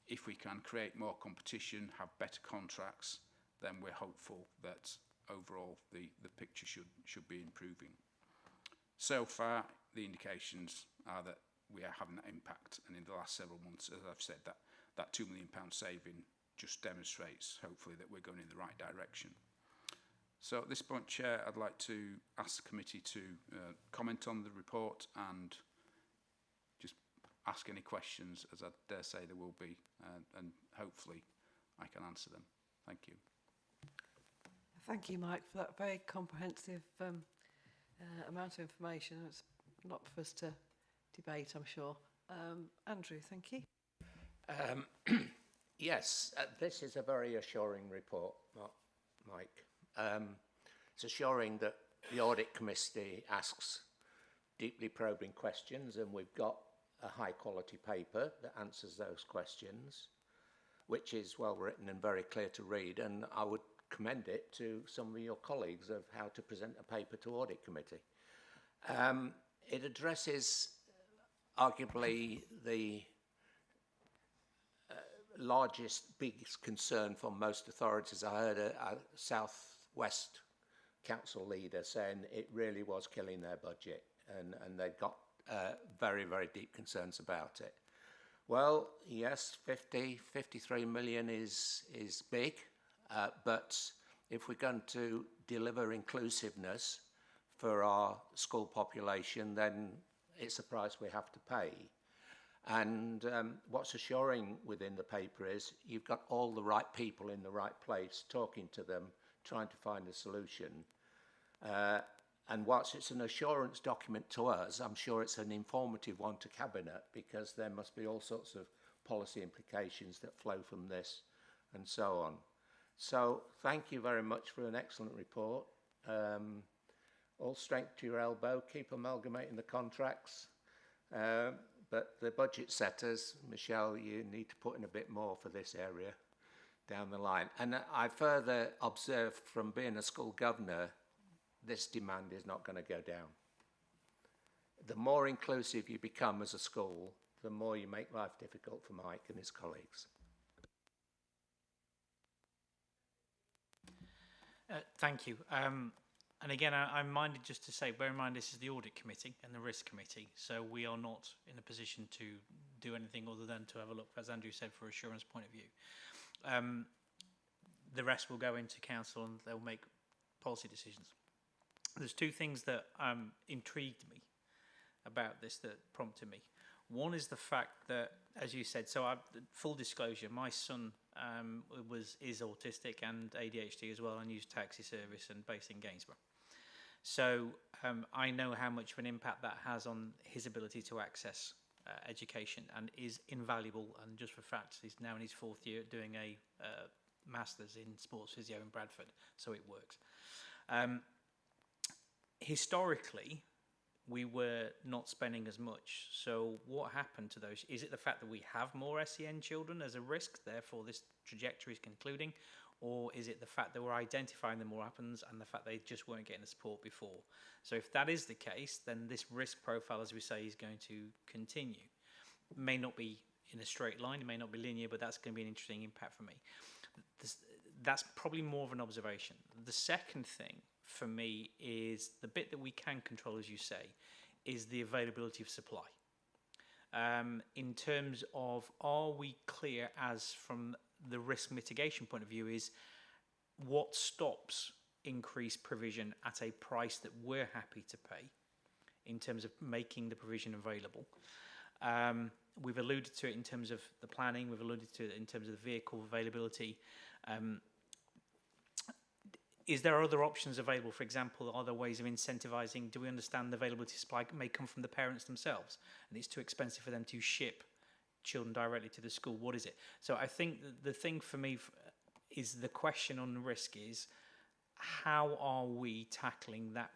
If we can create more competition, have better contracts, then we're hopeful that overall the picture should be improving. So far, the indications are that we are having that impact, and in the last several months, as I've said, that £2 million saving just demonstrates, hopefully, that we're going in the right direction. So at this point, Chair, I'd like to ask the committee to comment on the report and just ask any questions, as I dare say there will be, and hopefully I can answer them. Thank you. Thank you, Mike, for that very comprehensive amount of information. It's not for us to debate, I'm sure. Andrew, thank you. Yes, this is a very assuring report, Mike. It's assuring that the Audit Committee asks deeply probing questions, and we've got a high-quality paper that answers those questions, which is well written and very clear to read, and I would commend it to some of your colleagues of how to present a paper to Audit Committee. It addresses arguably the largest, biggest concern for most authorities. I heard a South West council leader saying it really was killing their budget, and they've got very, very deep concerns about it. Well, yes, 53 million is big, but if we're going to deliver inclusiveness for our school population, then it's a price we have to pay. And what's assuring within the paper is you've got all the right people in the right place, talking to them, trying to find a solution. And whilst it's an assurance document to us, I'm sure it's an informative one to Cabinet, because there must be all sorts of policy implications that flow from this and so on. So thank you very much for an excellent report. All strength to your elbow, keep amalgamating the contracts. But the budget setters, Michelle, you need to put in a bit more for this area down the line. And I further observed from being a school governor, this demand is not going to go down. The more inclusive you become as a school, the more you make life difficult for Mike and his colleagues. Thank you. And again, I'm minded just to say, bear in mind this is the Audit Committee and the Risk Committee, so we are not in a position to do anything other than to have a look, as Andrew said, for assurance point of view. The rest will go into council and they'll make policy decisions. There's 2 things that intrigued me about this, that prompted me. One is the fact that, as you said, so full disclosure, my son is autistic and ADHD as well, and used taxi service and based in Gainsborough. So I know how much of an impact that has on his ability to access education, and is invaluable. And just for facts, he's now in his 4th year doing a masters in sports physio in Bradford, so it works. Historically, we were not spending as much. So what happened to those? Is it the fact that we have more SEN children as a risk, therefore this trajectory is concluding? Or is it the fact that we're identifying them more happens and the fact they just weren't getting the support before? So if that is the case, then this risk profile, as we say, is going to continue. It may not be in a straight line, it may not be linear, but that's going to be an interesting impact for me. That's probably more of an observation. The second thing for me is the bit that we can control, as you say, is the availability of supply. In terms of, are we clear as from the risk mitigation point of view, is what stops increased provision at a price that we're happy to pay in terms of making the provision available. We've alluded to it in terms of the planning, we've alluded to it in terms of the vehicle availability. Is there other options available? For example, are there ways of incentivising? Do we understand the availability of supply may come from the parents themselves and it's too expensive for them to ship children directly to the school? What is it? So I think the thing for me is the question on risk is, how are we tackling that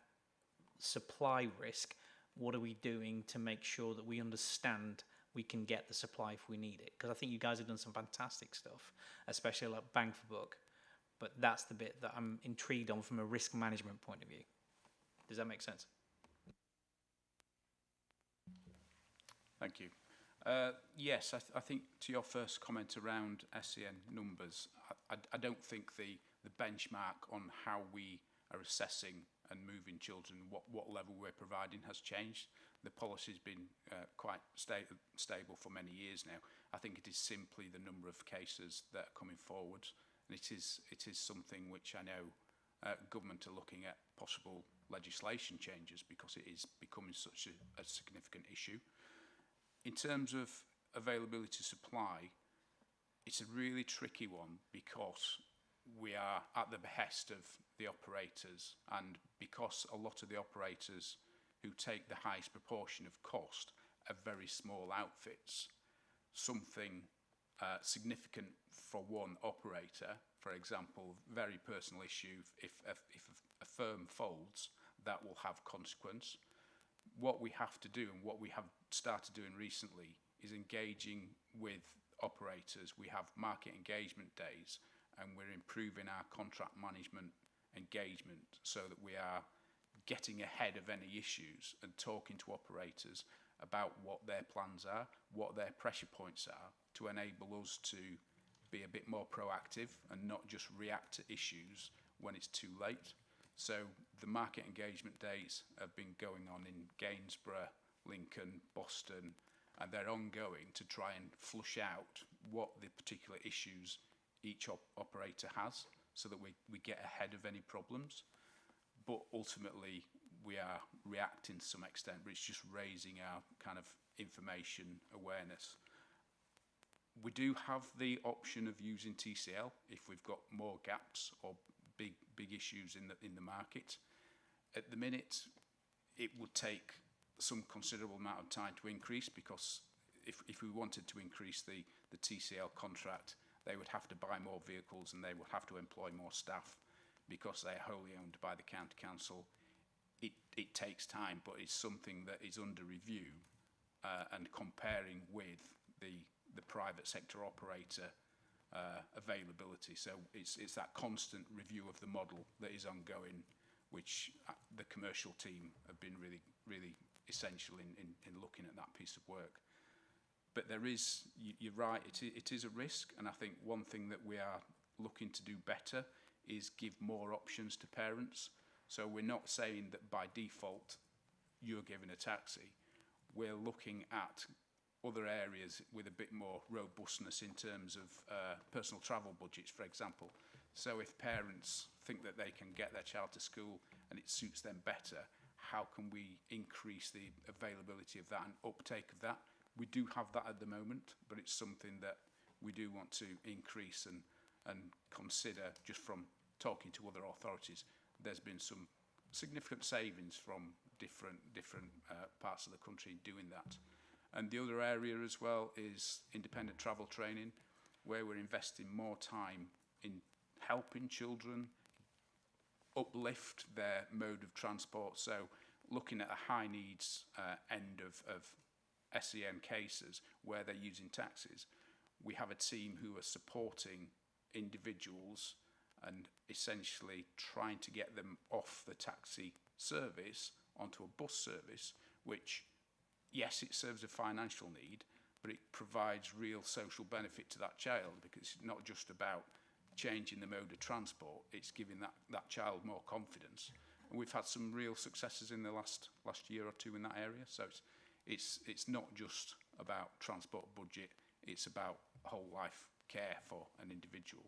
supply risk? What are we doing to make sure that we understand we can get the supply if we need it? Because I think you guys have done some fantastic stuff, especially like bang for buck. But that's the bit that I'm intrigued on from a risk management point of view. Does that make sense? Thank you. Yes, I think to your first comment around SEN numbers, I don't think the benchmark on how we are assessing and moving children, what level we're providing has changed. The policy's been quite stable for many years now. I think it is simply the number of cases that are coming forward. And it is something which I know government are looking at possible legislation changes because it is becoming such a significant issue. In terms of availability of supply, it's a really tricky one because we are at the behest of the operators, and because a lot of the operators who take the highest proportion of cost are very small outfits, something significant for one operator, for example, very personal issue, if a firm folds, that will have consequence. What we have to do, and what we have started doing recently, is engaging with operators. We have market engagement days, and we're improving our contract management engagement so that we are getting ahead of any issues and talking to operators about what their plans are, what their pressure points are, to enable us to be a bit more proactive and not just react to issues when it's too late. So the market engagement days have been going on in Gainsborough, Lincoln, Boston, and they're ongoing to try and flush out what the particular issues each operator has so that we get ahead of any problems. But ultimately, we are reacting to some extent, but it's just raising our kind of information awareness. We do have the option of using TCL if we've got more gaps or big issues in the market. At the minute, it would take some considerable amount of time to increase, because if we wanted to increase the TCL contract, they would have to buy more vehicles and they would have to employ more staff because they're wholly owned by the county council. It takes time, but it's something that is under review and comparing with the private sector operator availability. So it's that constant review of the model that is ongoing, which the commercial team have been really essential in looking at that piece of work. But there is, you're right, it is a risk, and I think one thing that we are looking to do better is give more options to parents. So we're not saying that by default you're given a taxi. We're looking at other areas with a bit more robustness in terms of personal travel budgets, for example. So if parents think that they can get their child to school and it suits them better, how can we increase the availability of that and uptake of that? We do have that at the moment, but it's something that we do want to increase and consider. Just from talking to other authorities, there's been some significant savings from different parts of the country doing that. And the other area as well is independent travel training, where we're investing more time in helping children uplift their mode of transport. So looking at a high needs end of SEN cases where they're using taxis, we have a team who are supporting individuals and essentially trying to get them off the taxi service onto a bus service, which, yes, it serves a financial need, but it provides real social benefit to that child, because it's not just about changing the mode of transport, it's giving that child more confidence. And we've had some real successes in the last year or two in that area. So it's not just about transport budget, it's about whole life care for an individual.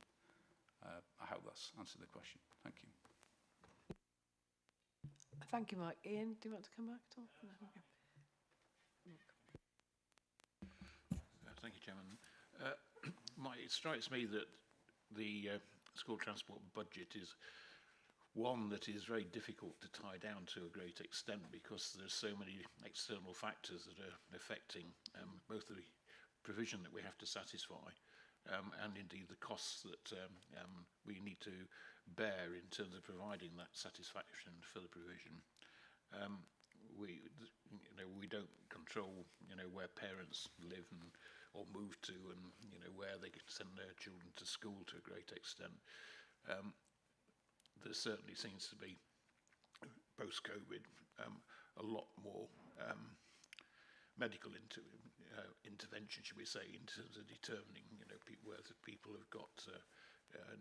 I hope that's answered the question. Thank you. Thank you, Mike. Ian, do you want to come back at all? No, okay. Thank you, Chairman. It strikes me that the school transport budget is one that is very difficult to tie down to a great extent, because there's so many external factors that are affecting both the provision that we have to satisfy and indeed the costs that we need to bear in terms of providing that satisfaction for the provision. We don't control where parents live or move to, and where they can send their children to school to a great extent. There certainly seems to be, post-COVID, a lot more medical intervention, should we say, in terms of determining whether people have got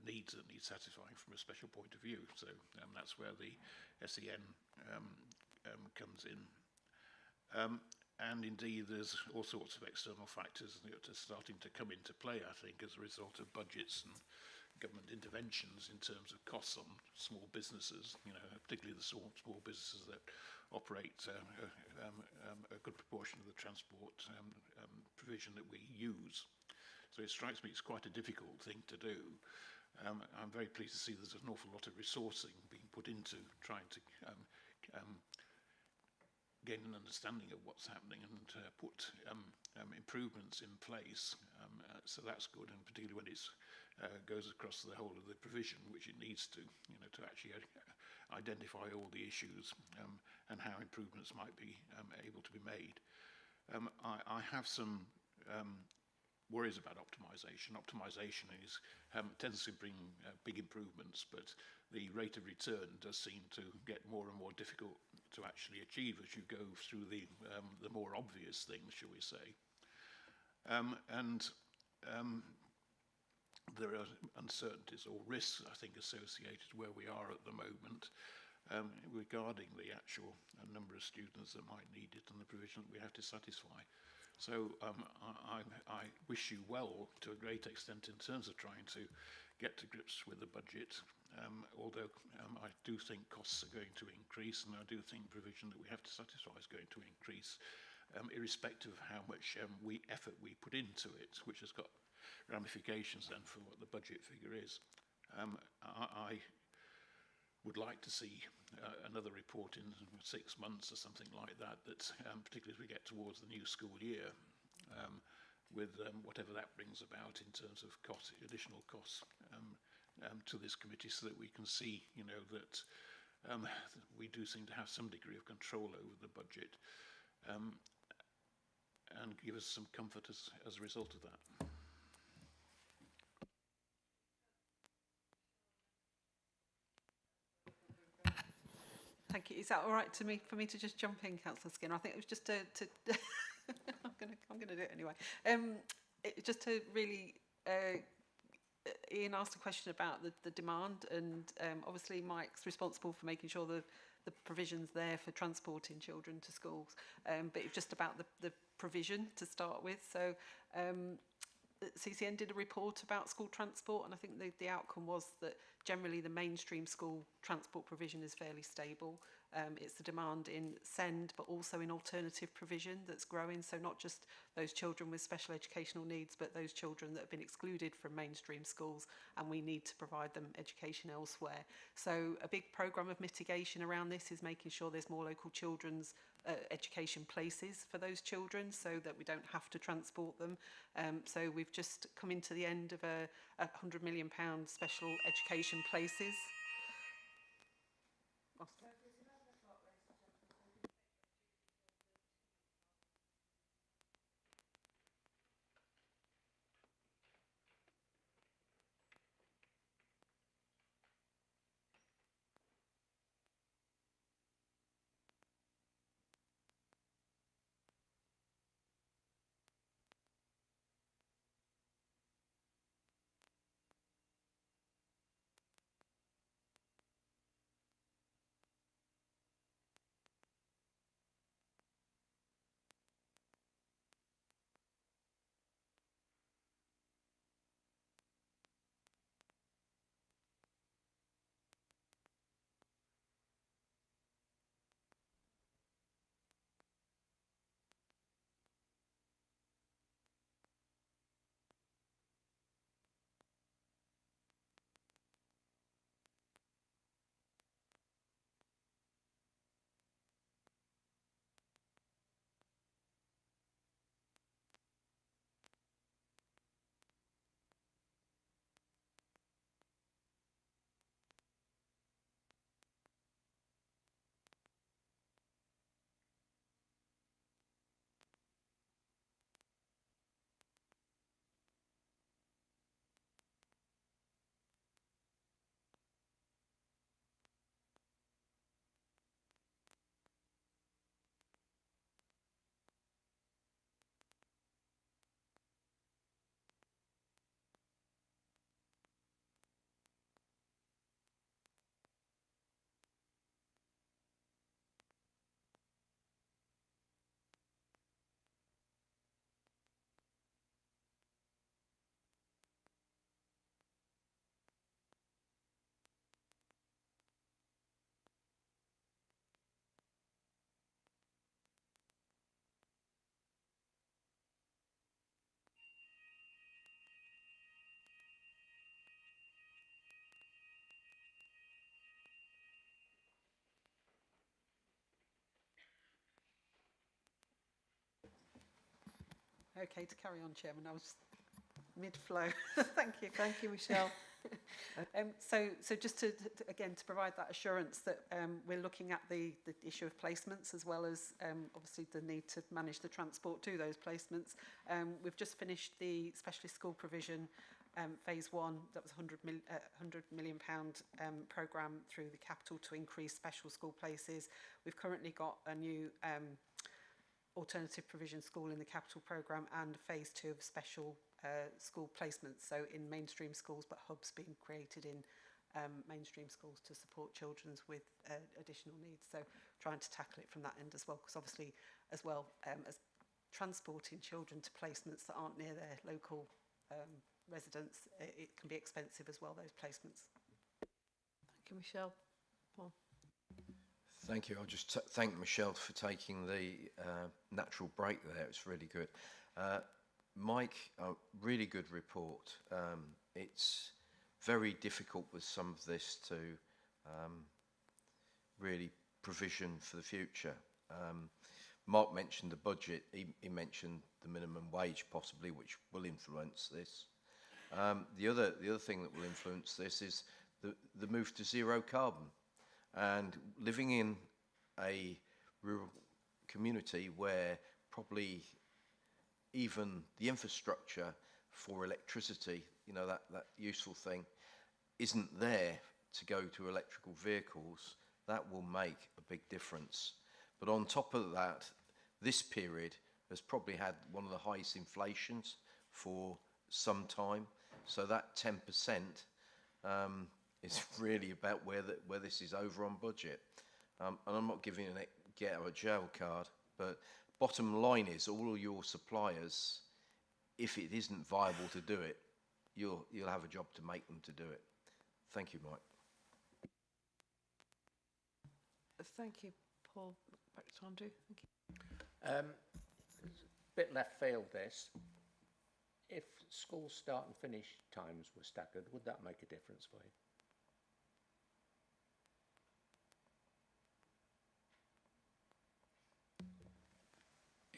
needs that need satisfying from a special point of view. So that's where the SEN comes in. And indeed, there's all sorts of external factors that are starting to come into play, I think, as a result of budgets and government interventions in terms of costs on small businesses, particularly the small businesses that operate a good proportion of the transport provision that we use. So it strikes me it's quite a difficult thing to do. I'm very pleased to see there's an awful lot of resourcing being put into trying to gain an understanding of what's happening and put improvements in place. So that's good, and particularly when it goes across the whole of the provision, which it needs to actually identify all the issues and how improvements might be able to be made. I have some worries about optimisation. Optimisation tends to bring big improvements, but the rate of return does seem to get more and more difficult to actually achieve as you go through the more obvious things, shall we say. There are uncertainties or risks, I think, associated where we are at the moment regarding the actual number of students that might need it and the provision that we have to satisfy. So I wish you well to a great extent in terms of trying to get to grips with the budget, although I do think costs are going to increase, and I do think provision that we have to satisfy is going to increase, irrespective of how much effort we put into it, which has got ramifications then for what the budget figure is. I would like to see another report in 6 months or something like that, particularly as we get towards the new school year, with whatever that brings about in terms of additional costs to this committee, so that we can see, that we do seem to have some degree of control over the budget, and give us some comfort as a result of that. Thank you. Is that all right for me to just jump in, Councillor Skinner? I think it was just to I'm going to do it anyway. Just to really, Ian asked a question about the demand, and obviously Mike's responsible for making sure the provision's there for transporting children to schools. But it's just about the provision to start with. So CCN did a report about school transport, and I think the outcome was that generally the mainstream school transport provision is fairly stable. It's the demand in SEND, but also in alternative provision that's growing. So not just those children with special educational needs, but those children that have been excluded from mainstream schools, and we need to provide them education elsewhere. So a big programme of mitigation around this is making sure there's more local children's education places for those children so that we don't have to transport them. So we've just come into the end of a £100 million special education places. Okay, to carry on, Chairman, I was mid-flow. Thank you. Thank you, Michelle. So just to again, to provide that assurance that we're looking at the issue of placements as well as obviously the need to manage the transport to those placements. We've just finished the specialist school provision phase 1. That was £100 million programme through the capital to increase special school places. We've currently got a new alternative provision school in the capital programme and phase 2 of special school placements, so in mainstream schools, but hubs being created in mainstream schools to support children with additional needs. So trying to tackle it from that end as well, because obviously as well as transporting children to placements that aren't near their local residents, it can be expensive as well, those placements. Thank you, Michelle. Paul. Thank you. I'll just thank Michelle for taking the natural break there. It's really good. Mike, really good report. It's very difficult with some of this to really provision for the future. Mark mentioned the budget. He mentioned the minimum wage possibly, which will influence this. The other thing that will influence this is the move to zero carbon. And living in a rural community where probably even the infrastructure for electricity, you know, that useful thing, isn't there to go to electrical vehicles, that will make a big difference. But on top of that, this period has probably had one of the highest inflations for some time. So that 10% is really about where this is over on budget. And I'm not giving a get out of jail card, but bottom line is all your suppliers, if it isn't viable to do it, you'll have a job to make them to do it. Thank you, Mike. Thank you, Paul. Back to Andrew. Thank you. Bit left field this. If school start and finish times were staggered, would that make a difference for you?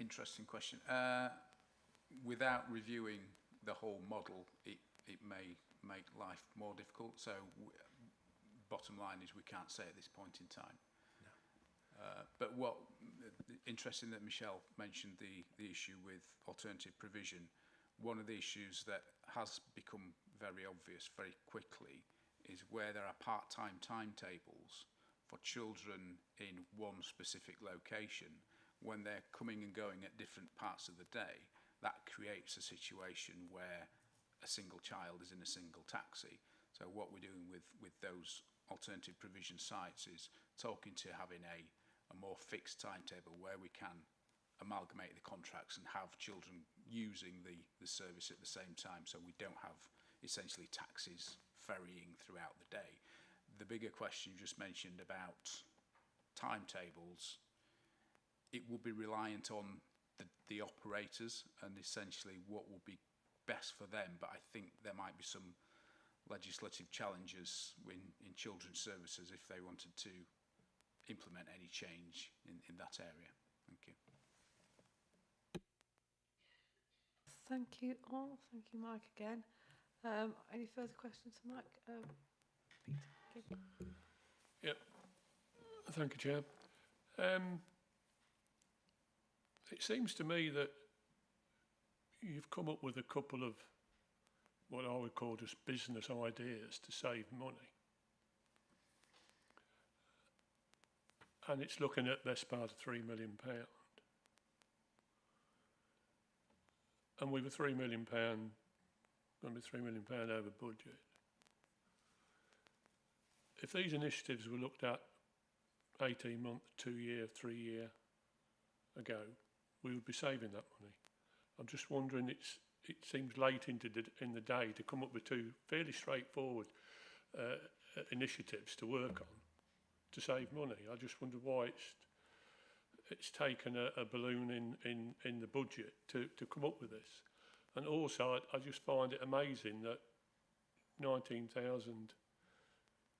Interesting question. Without reviewing the whole model, it may make life more difficult. So bottom line is we can't say at this point in time. But what interesting that Michelle mentioned the issue with alternative provision. One of the issues that has become very obvious very quickly is where there are part-time timetables for children in one specific location. When they're coming and going at different parts of the day, that creates a situation where a single child is in a single taxi. So what we're doing with those alternative provision sites is talking to having a more fixed timetable where we can amalgamate the contracts and have children using the service at the same time, so we don't have essentially taxis ferrying throughout the day. The bigger question you just mentioned about timetables, it will be reliant on the operators and essentially what will be best for them, but I think there might be some legislative challenges in children's services if they wanted to implement any change in that area. Thank you. Thank you all. Thank you, Mike, again. Any further questions for Mike? Peter? Yep. Thank you, Chair. It seems to me that you've come up with a couple of what I would call just business ideas to save money. And it's looking at best part of £3 million. And we were £3 million, going to be £3 million over budget. If these initiatives were looked at 18 months, 2 year, 3 year ago, we would be saving that money. I'm just wondering, it seems late in the day to come up with two fairly straightforward initiatives to work on to save money. I just wonder why it's taken a balloon in the budget to come up with this. And also, I just find it amazing that 19,000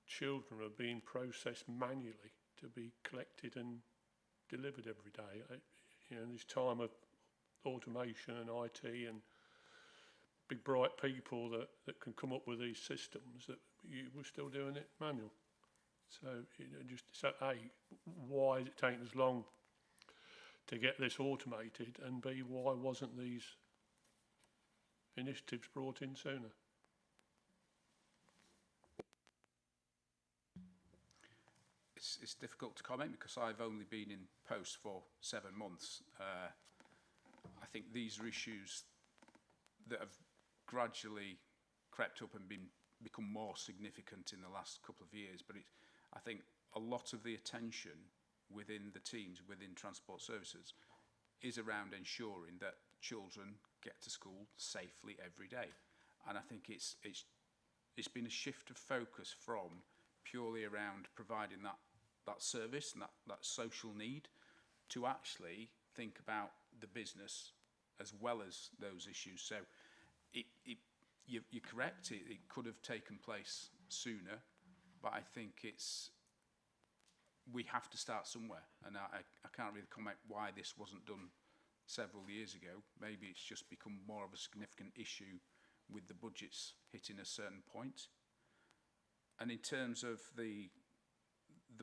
children are being processed manually to be collected and delivered every day. You know, this time of automation and IT and big bright people that can come up with these systems, that we're still doing it manual. So, you know, just so A, why is it taking us long to get this automated, and B, why wasn't these initiatives brought in sooner? It's difficult to comment because I've only been in post for 7 months. I think these are issues that have gradually crept up and become more significant in the last couple of years, but I think a lot of the attention within the teams, within transport services, is around ensuring that children get to school safely every day. And I think it's been a shift of focus from purely around providing that service and that social need to actually think about the business as well as those issues. So you're correct, it could have taken place sooner, but I think we have to start somewhere, and I can't really comment why this wasn't done several years ago. Maybe it's just become more of a significant issue with the budgets hitting a certain point. And in terms of the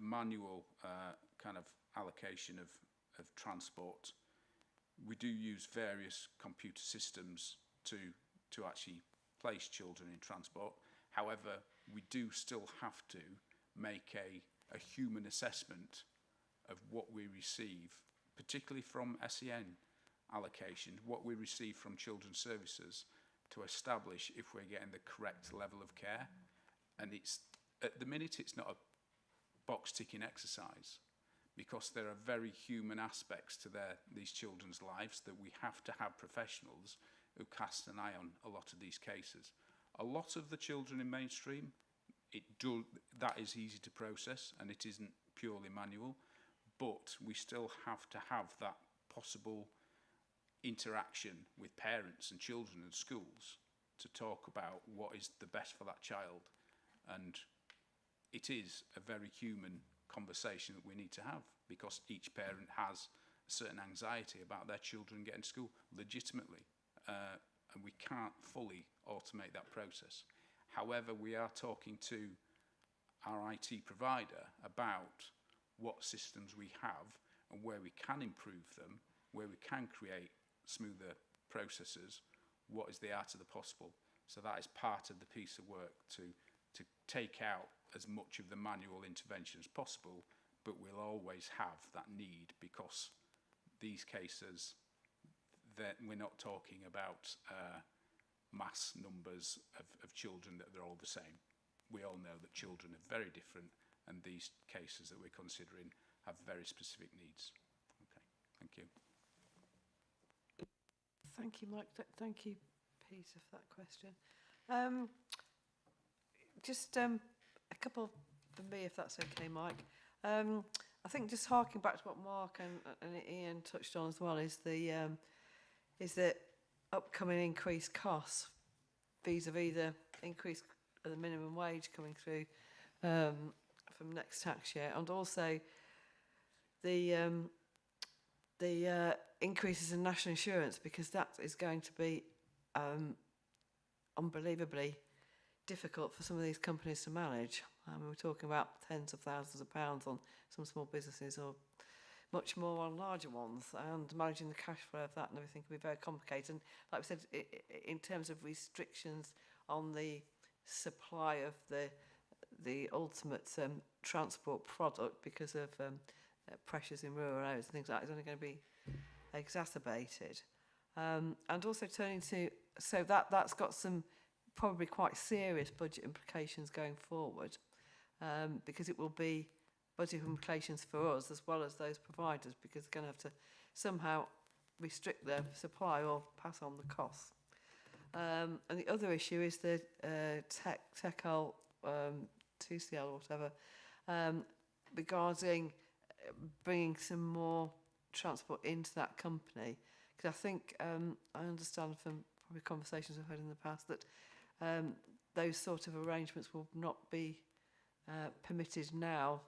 manual kind of allocation of transport, we do use various computer systems to actually place children in transport. However, we do still have to make a human assessment of what we receive, particularly from SEN allocation, what we receive from children's services, to establish if we're getting the correct level of care. And at the minute, it's not a box ticking exercise, because there are very human aspects to these children's lives that we have to have professionals who cast an eye on a lot of these cases. A lot of the children in mainstream, that is easy to process and it isn't purely manual, but we still have to have that possible interaction with parents and children and schools to talk about what is the best for that child. And it is a very human conversation that we need to have, because each parent has certain anxiety about their children getting to school legitimately, and we can't fully automate that process. However, we are talking to our IT provider about what systems we have and where we can improve them, where we can create smoother processes, what is the art of the possible. So that is part of the piece of work to take out as much of the manual intervention as possible, but we'll always have that need, because these cases, that we're not talking about mass numbers of children that they're all the same. We all know that children are very different, and these cases that we're considering have very specific needs. Okay, thank you. Thank you, Mike. Thank you, Peter, for that question. Just a couple for me, if that's okay, Mike. I think just harking back to what Mark and Ian touched on as well is the upcoming increased costs vis-a-vis the increase of the minimum wage coming through from next tax year, and also the increases in national insurance, because that is going to be unbelievably difficult for some of these companies to manage. We're talking about tens of thousands of pounds on some small businesses, or much more on larger ones, and managing the cash flow of that and everything can be very complicated. And like we said, in terms of restrictions on the supply of the ultimate transport product because of pressures in rural areas and things like that, is only going to be exacerbated. And also turning to, so that's got some probably quite serious budget implications going forward, because it will be budget implications for us as well as those providers, because they're going to have to somehow restrict their supply or pass on the costs. And the other issue is the TECL, 2CL or whatever, regarding bringing some more transport into that company. Because I think, I understand from probably conversations I've had in the past that those sort of arrangements will not be permitted now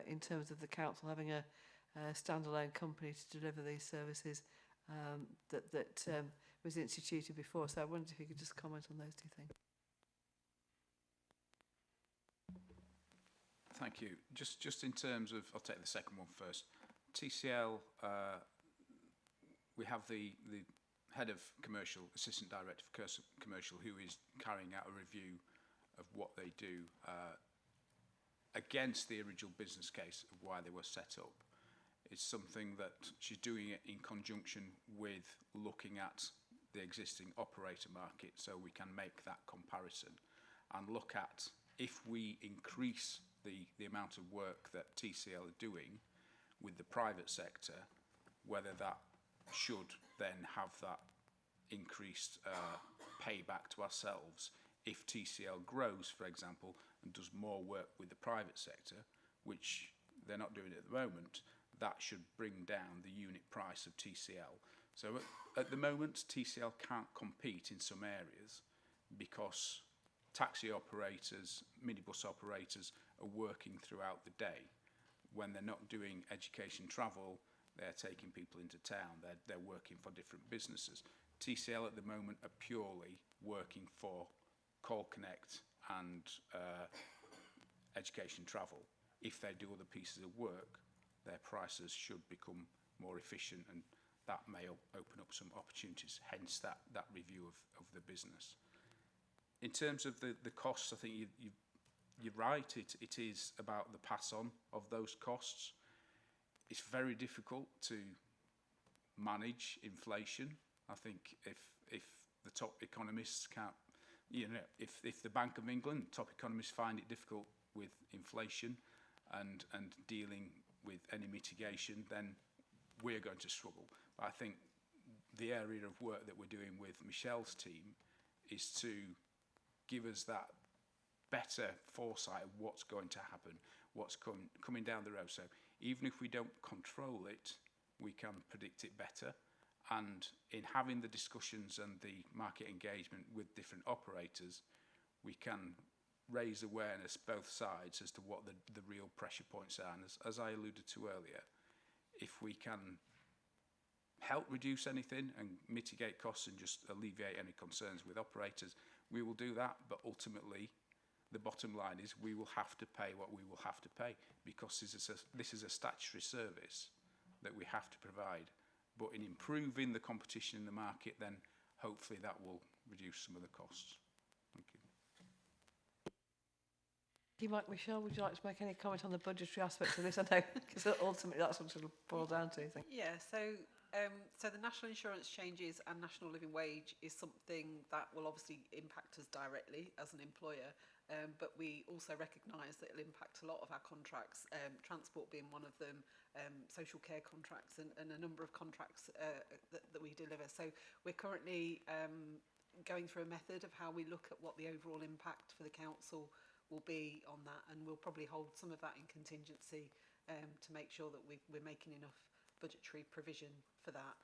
in terms of the council having a standalone company to deliver these services that was instituted before. So I wondered if you could just comment on those two things. Thank you. Just in terms of, I'll take the second one first. TCL, we have the head of commercial, assistant director for commercial, who is carrying out a review of what they do against the original business case of why they were set up. It's something that she's doing it in conjunction with looking at the existing operator market, so we can make that comparison and look at, if we increase the amount of work that TCL are doing with the private sector, whether that should then have that increased payback to ourselves. If TCL grows, for example, and does more work with the private sector, which they're not doing at the moment, that should bring down the unit price of TCL. So at the moment, TCL can't compete in some areas because taxi operators, minibus operators are working throughout the day. When they're not doing education travel, they're taking people into town, they're working for different businesses. TCL at the moment are purely working for Call Connect and education travel. If they do other pieces of work, their prices should become more efficient, and that may open up some opportunities, hence that review of the business. In terms of the costs, I think you're right, it is about the pass on of those costs. It's very difficult to manage inflation. I think if the top economists can't, if the Bank of England, top economists find it difficult with inflation and dealing with any mitigation, then we're going to struggle. But I think the area of work that we're doing with Michelle's team is to give us that better foresight of what's going to happen, what's coming down the road. So even if we don't control it, we can predict it better. And in having the discussions and the market engagement with different operators, we can raise awareness both sides as to what the real pressure points are. And as I alluded to earlier, if we can help reduce anything and mitigate costs and just alleviate any concerns with operators, we will do that. But ultimately, the bottom line is we will have to pay what we will have to pay, because this is a statutory service that we have to provide. But in improving the competition in the market, then hopefully that will reduce some of the costs. Thank you. Michelle, would you like to make any comment on the budgetary aspects of this? I know, because ultimately that's what it'll boil down to, I think. Yeah, so the national insurance changes and national living wage is something that will obviously impact us directly as an employer, but we also recognise that it'll impact a lot of our contracts, transport being one of them, social care contracts and a number of contracts that we deliver. So we're currently going through a method of how we look at what the overall impact for the council will be on that, and we'll probably hold some of that in contingency to make sure that we're making enough budgetary provision for that.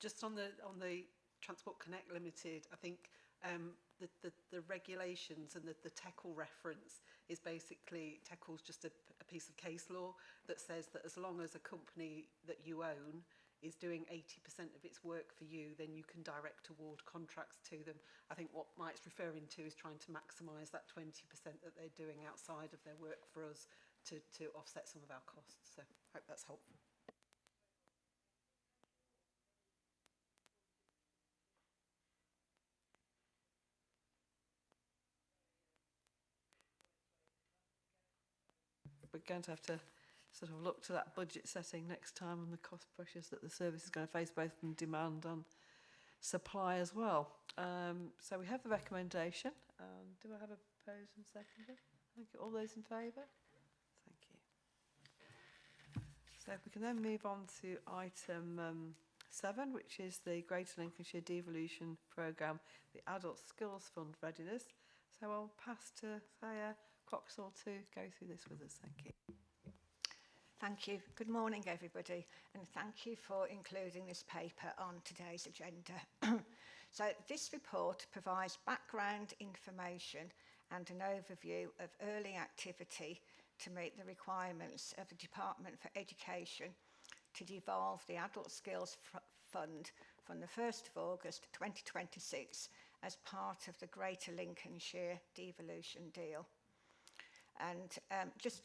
Just on the Transport Connect Limited, I think the regulations and the TECL reference is basically, TECL's just a piece of case law that says that as long as a company that you own is doing 80% of its work for you, then you can direct award contracts to them. I think what Mike's referring to is trying to maximise that 20% that they're doing outside of their work for us to offset some of our costs. So I hope that's helpful. We're going to have to sort of look to that budget setting next time and the cost pressures that the service is going to face, both from demand and supply as well. So we have the recommendation. Do I have a proposed and seconder? Thank you. All those in favour? Thank you. So if we can then move on to item 7, which is the Greater Lincolnshire Devolution Programme, the Adult Skills Fund Readiness. So I'll pass to Thea Croxall to go through this with us. Thank you. Thank you. Good morning, everybody, and thank you for including this paper on today's agenda. So this report provides background information and an overview of early activity to meet the requirements of the Department for Education to devolve the Adult Skills Fund from the 1st of August 2026 as part of the Greater Lincolnshire Devolution Deal. And just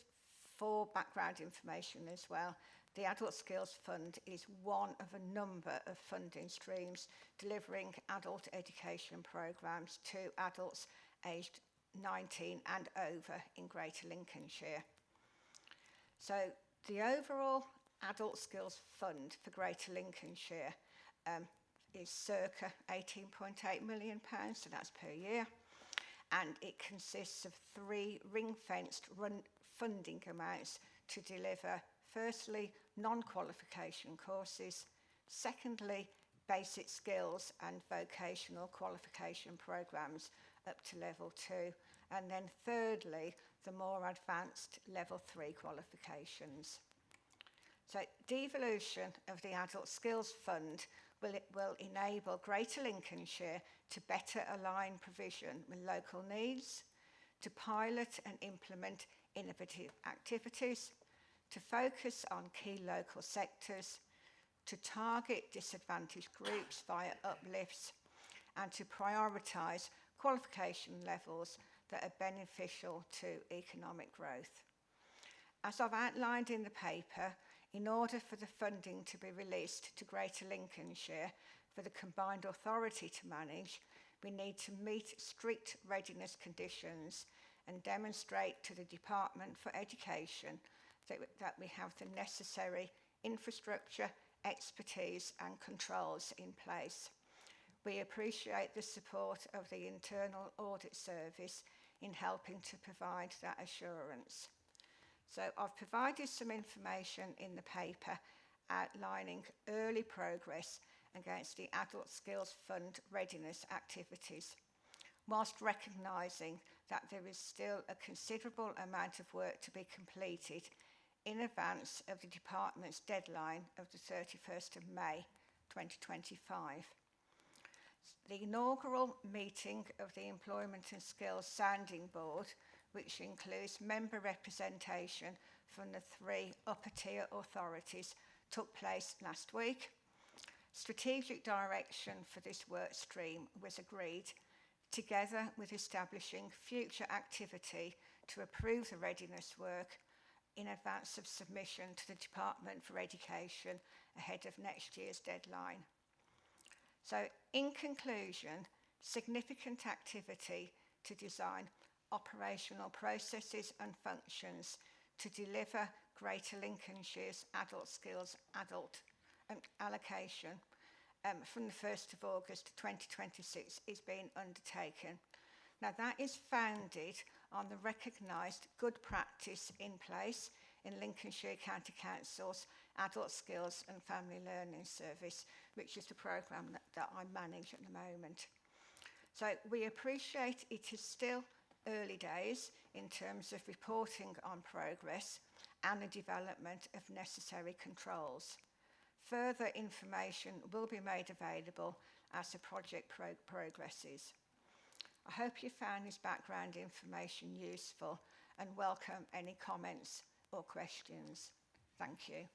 for background information as well, the Adult Skills Fund is one of a number of funding streams delivering adult education programmes to adults aged 19 and over in Greater Lincolnshire. So the overall Adult Skills Fund for Greater Lincolnshire is circa £18.8 million, so that's per year, and it consists of 3 ring-fenced funding amounts to deliver, firstly, non-qualification courses, secondly, basic skills and vocational qualification programmes up to level 2, and then thirdly, the more advanced level 3 qualifications. So devolution of the Adult Skills Fund will enable Greater Lincolnshire to better align provision with local needs, to pilot and implement innovative activities, to focus on key local sectors, to target disadvantaged groups via uplifts, and to prioritise qualification levels that are beneficial to economic growth. As I've outlined in the paper, in order for the funding to be released to Greater Lincolnshire for the combined authority to manage, we need to meet strict readiness conditions and demonstrate to the Department for Education that we have the necessary infrastructure, expertise and controls in place. We appreciate the support of the Internal Audit Service in helping to provide that assurance. So I've provided some information in the paper outlining early progress against the Adult Skills Fund readiness activities, whilst recognising that there is still a considerable amount of work to be completed in advance of the Department's deadline of the 31st of May 2025. The inaugural meeting of the Employment and Skills Sounding Board, which includes member representation from the 3 upper tier authorities, took place last week. Strategic direction for this work stream was agreed, together with establishing future activity to approve the readiness work in advance of submission to the Department for Education ahead of next year's deadline. So, in conclusion, significant activity to design operational processes and functions to deliver Greater Lincolnshire's adult skills allocation from the 1st of August 2026 is being undertaken. Now, that is founded on the recognised good practice in place in Lincolnshire County Council's Adult Skills and Family Learning Service, which is the programme that I manage at the moment. So we appreciate it is still early days in terms of reporting on progress and the development of necessary controls. Further information will be made available as the project progresses. I hope you found this background information useful and welcome any comments or questions. Thank you.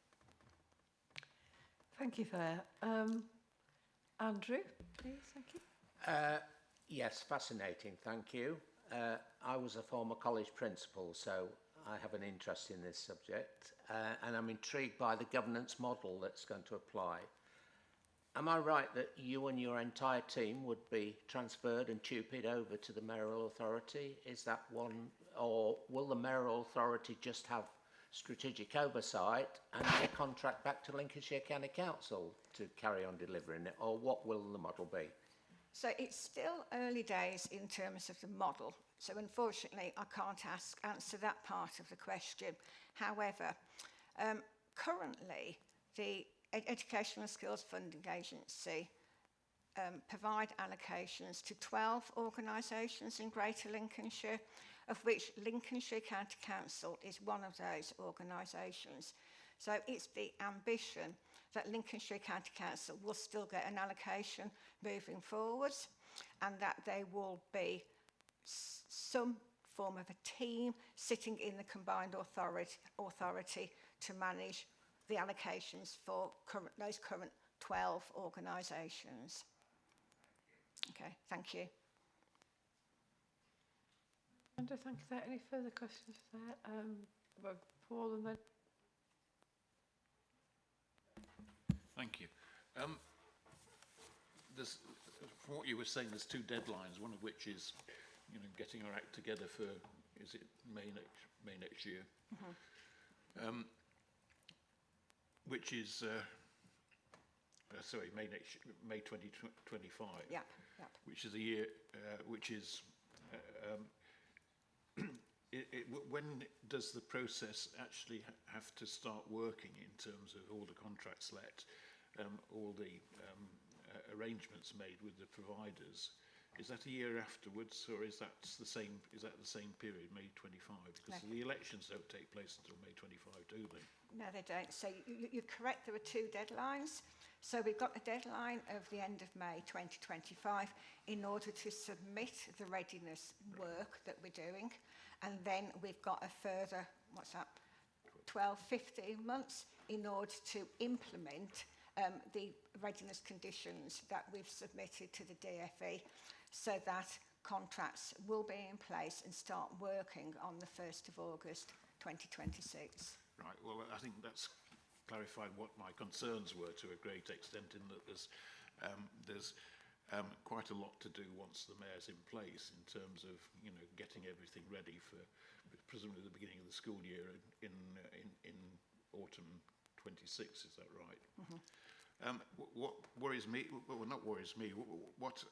Thank you, Claire. Andrew, please, thank you. Yes, fascinating, thank you. I was a former college principal, so I have an interest in this subject, and I'm intrigued by the governance model that's going to apply. Am I right that you and your entire team would be transferred and tupied over to the mayoral authority? Is that one, or will the mayoral authority just have strategic oversight and a contract back to Lincolnshire County Council to carry on delivering it, or what will the model be? So it's still early days in terms of the model. So unfortunately, I can't answer that part of the question. However, currently, the Educational Skills Funding Agency provide allocations to 12 organisations in Greater Lincolnshire, of which Lincolnshire County Council is one of those organisations. So it's the ambition that Lincolnshire County Council will still get an allocation moving forwards, and that there will be some form of a team sitting in the combined authority to manage the allocations for those current 12 organisations. Okay, thank you. Andrew, thank you. Are there any further questions there? Paul and then... Thank you. From what you were saying, there's two deadlines, one of which is, getting our act together for, is it May next year? Mm-hmm. Which is, May 2025. Yeah. Which is a year, which is, when does the process actually have to start working in terms of all the contracts let, all the arrangements made with the providers? Is that a year afterwards, or is that the same period, May 25? Because the elections don't take place until May 25, do they? No, they don't. So you're correct, there are two deadlines. So we've got the deadline of the end of May 2025 in order to submit the readiness work that we're doing. And then we've got a further, 12, 15 months in order to implement the readiness conditions that we've submitted to the DFE, so that contracts will be in place and start working on the 1st of August 2026. Right, well, I think that's clarified what my concerns were to a great extent, in that there's quite a lot to do once the mayor's in place in terms of, getting everything ready for presumably the beginning of the school year in autumn 26, is that right? Mm-hmm. What worries me, well, not worries me, what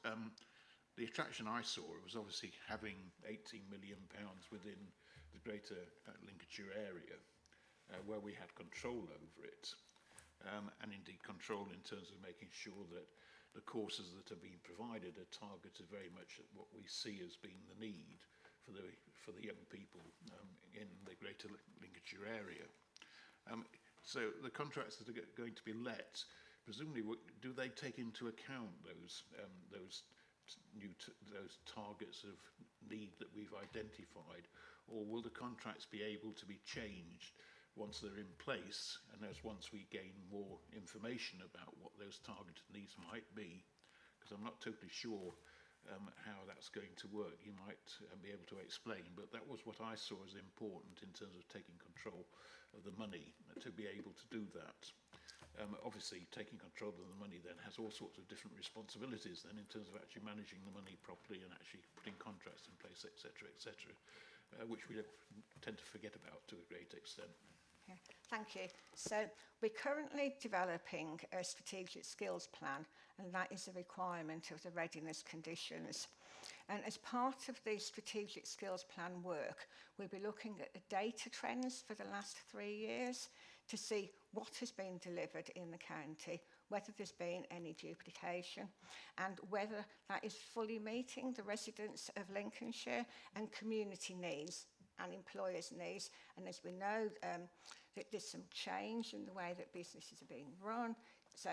the attraction I saw was obviously having £18 million within the greater Lincolnshire area, where we had control over it, and indeed control in terms of making sure that the courses that are being provided are targeted very much at what we see as being the need for the young people in the greater Lincolnshire area. So the contracts that are going to be let, presumably, do they take into account those targets of need that we've identified, or will the contracts be able to be changed once they're in place, and as once we gain more information about what those targeted needs might be, because I'm not totally sure how that's going to work. You might be able to explain, but that was what I saw as important in terms of taking control of the money to be able to do that. Obviously, taking control of the money then has all sorts of different responsibilities then in terms of actually managing the money properly and actually putting contracts in place, etc., which we tend to forget about to a great extent. Yeah, thank you. So we're currently developing a strategic skills plan, and that is a requirement of the readiness conditions. And as part of the strategic skills plan work, we'll be looking at the data trends for the last 3 years to see what has been delivered in the county, whether there's been any duplication, and whether that is fully meeting the residents of Lincolnshire and community needs and employers' needs. And as we know, that there's some change in the way that businesses are being run. So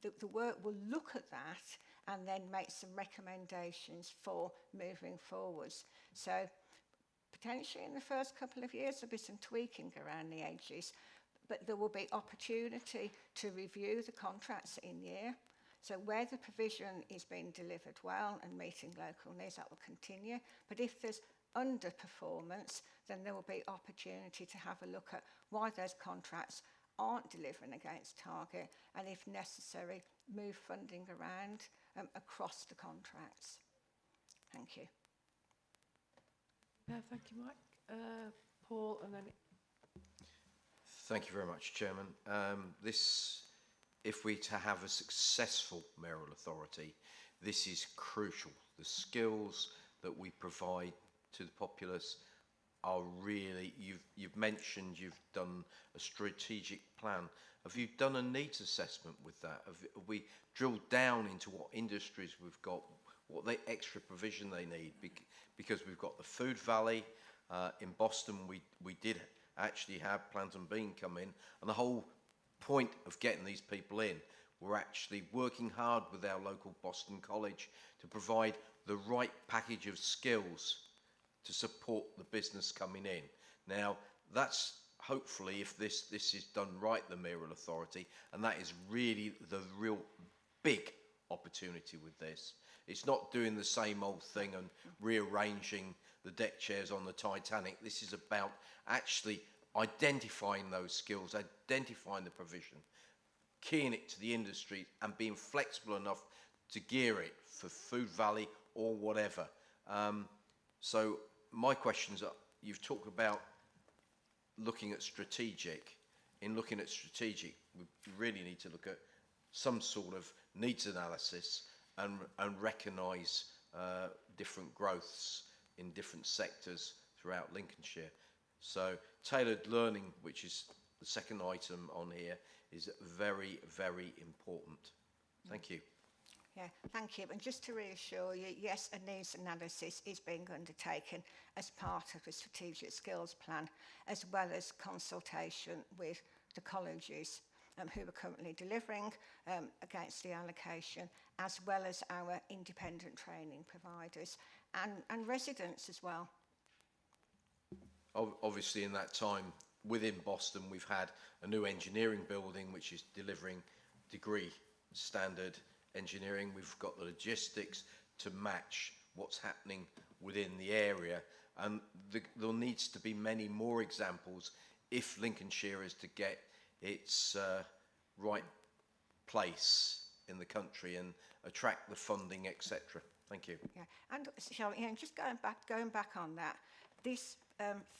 the work will look at that and then make some recommendations for moving forwards. So potentially in the first couple of years, there'll be some tweaking around the edges, but there will be opportunity to review the contracts in year. So where the provision is being delivered well and meeting local needs, that will continue. But if there's underperformance, then there will be opportunity to have a look at why those contracts aren't delivering against target, and if necessary, move funding around across the contracts. Thank you. Thank you, Mike. Paul, and then... Thank you very much, Chairman. If we're to have a successful mayoral authority, this is crucial. The skills that we provide to the populace are really, you've mentioned you've done a strategic plan. Have you done a needs assessment with that? Have we drilled down into what industries we've got, what the extra provision they need? Because we've got the Food Valley. In Boston, we did actually have Plant and Bean come in, and the whole point of getting these people in, we're actually working hard with our local Boston College to provide the right package of skills to support the business coming in. Now, that's hopefully, if this is done right, the mayoral authority, and that is really the real big opportunity with this. It's not doing the same old thing and rearranging the deck chairs on the Titanic. This is about actually identifying those skills, identifying the provision, keying it to the industry and being flexible enough to gear it for Food Valley or whatever. So my questions are, you've talked about looking at strategic. In looking at strategic, we really need to look at some sort of needs analysis and recognise different growths in different sectors throughout Lincolnshire. So tailored learning, which is the second item on here, is very, very important. Thank you. Yeah, thank you. And just to reassure you, yes, a needs analysis is being undertaken as part of the strategic skills plan, as well as consultation with the colleges who are currently delivering against the allocation, as well as our independent training providers and residents as well. Obviously, in that time within Boston, we've had a new engineering building which is delivering degree standard engineering. We've got the logistics to match what's happening within the area, and there needs to be many more examples if Lincolnshire is to get its right place in the country and attract the funding, etc. Thank you. Yeah, and Shelley, just going back on that, this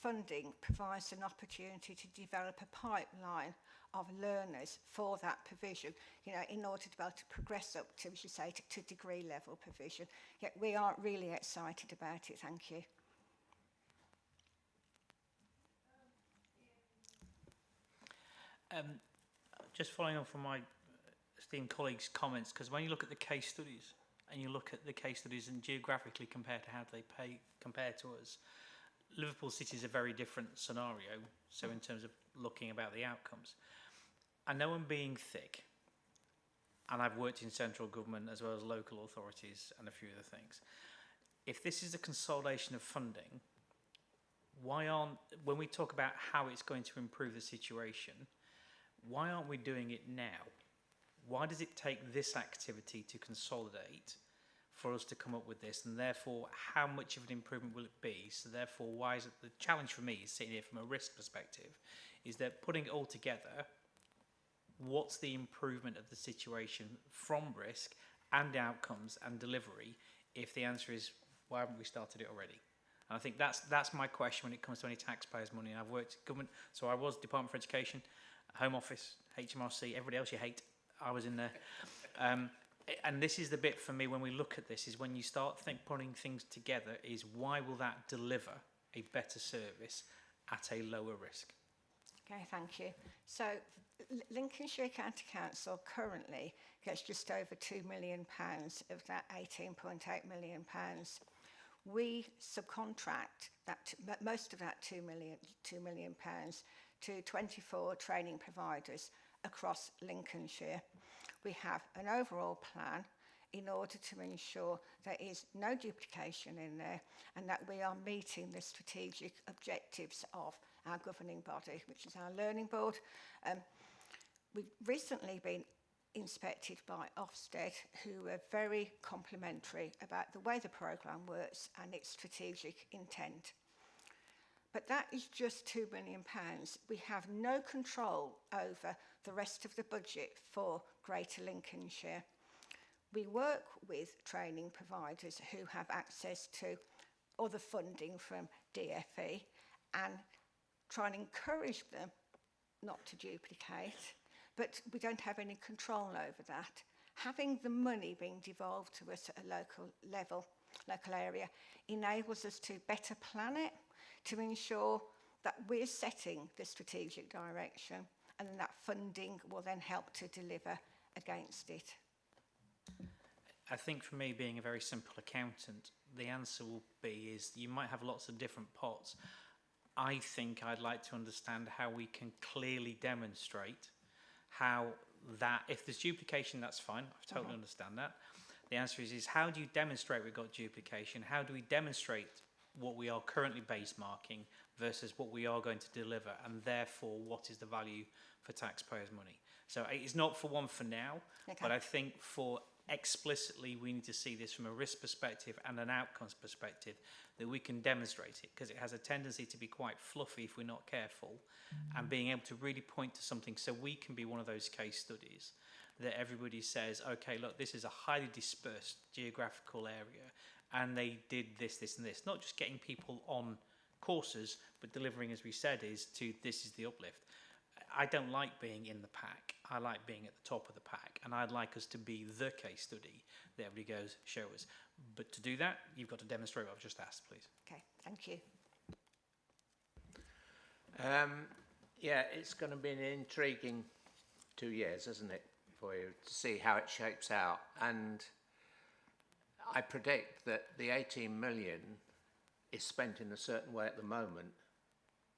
funding provides an opportunity to develop a pipeline of learners for that provision, in order to be able to progress up to, as you say, to degree level provision. Yet we are really excited about it. Thank you. Just following on from my esteemed colleagues' comments, because when you look at the case studies and you look at the case studies and geographically compared to how they compare to us, Liverpool City is a very different scenario. So in terms of looking about the outcomes, I know I'm being thick, and I've worked in central government as well as local authorities and a few other things. If this is a consolidation of funding, why aren't, when we talk about how it's going to improve the situation, why aren't we doing it now? Why does it take this activity to consolidate for us to come up with this, and therefore how much of an improvement will it be? So therefore, why is it, the challenge for me is sitting here from a risk perspective, is that putting it all together, what's the improvement of the situation from risk and outcomes and delivery, if the answer is, why haven't we started it already? And I think that's my question when it comes to any taxpayers' money. And I've worked in government, so I was Department for Education, Home Office, HMRC, everybody else you hate, I was in there. And this is the bit for me when we look at this, is when you start putting things together, is why will that deliver a better service at a lower risk? Okay, thank you. So Lincolnshire County Council currently gets just over £2 million of that £18.8 million. We subcontract that, most of that £2 million to 24 training providers across Lincolnshire. We have an overall plan in order to ensure there is no duplication in there and that we are meeting the strategic objectives of our governing body, which is our learning board. We've recently been inspected by Ofsted, who are very complimentary about the way the programme works and its strategic intent. But that is just £2 million. We have no control over the rest of the budget for Greater Lincolnshire. We work with training providers who have access to other funding from DFE and try and encourage them not to duplicate, but we don't have any control over that. Having the money being devolved to us at a local area, enables us to better plan it, to ensure that we're setting the strategic direction, and then that funding will then help to deliver against it. I think for me, being a very simple accountant, the answer will be is you might have lots of different pots. I think I'd like to understand how we can clearly demonstrate how that, if there's duplication, that's fine. I totally understand that. The answer is how do you demonstrate we've got duplication? How do we demonstrate what we are currently base marking versus what we are going to deliver, and therefore what is the value for taxpayers' money? So it's not for one for now, but I think for explicitly we need to see this from a risk perspective and an outcomes perspective, that we can demonstrate it, because it has a tendency to be quite fluffy if we're not careful, and being able to really point to something so we can be one of those case studies that everybody says, okay, look, this is a highly dispersed geographical area and they did this, this and this. Not just getting people on courses, but delivering, as we said, is to this is the uplift. I don't like being in the pack. I like being at the top of the pack, and I'd like us to be the case study that everybody goes, show us. But to do that, you've got to demonstrate what I've just asked, please. Okay, thank you. Yeah, it's going to be an intriguing 2 years, isn't it, for you to see how it shapes out. And I predict that the 18 million is spent in a certain way at the moment,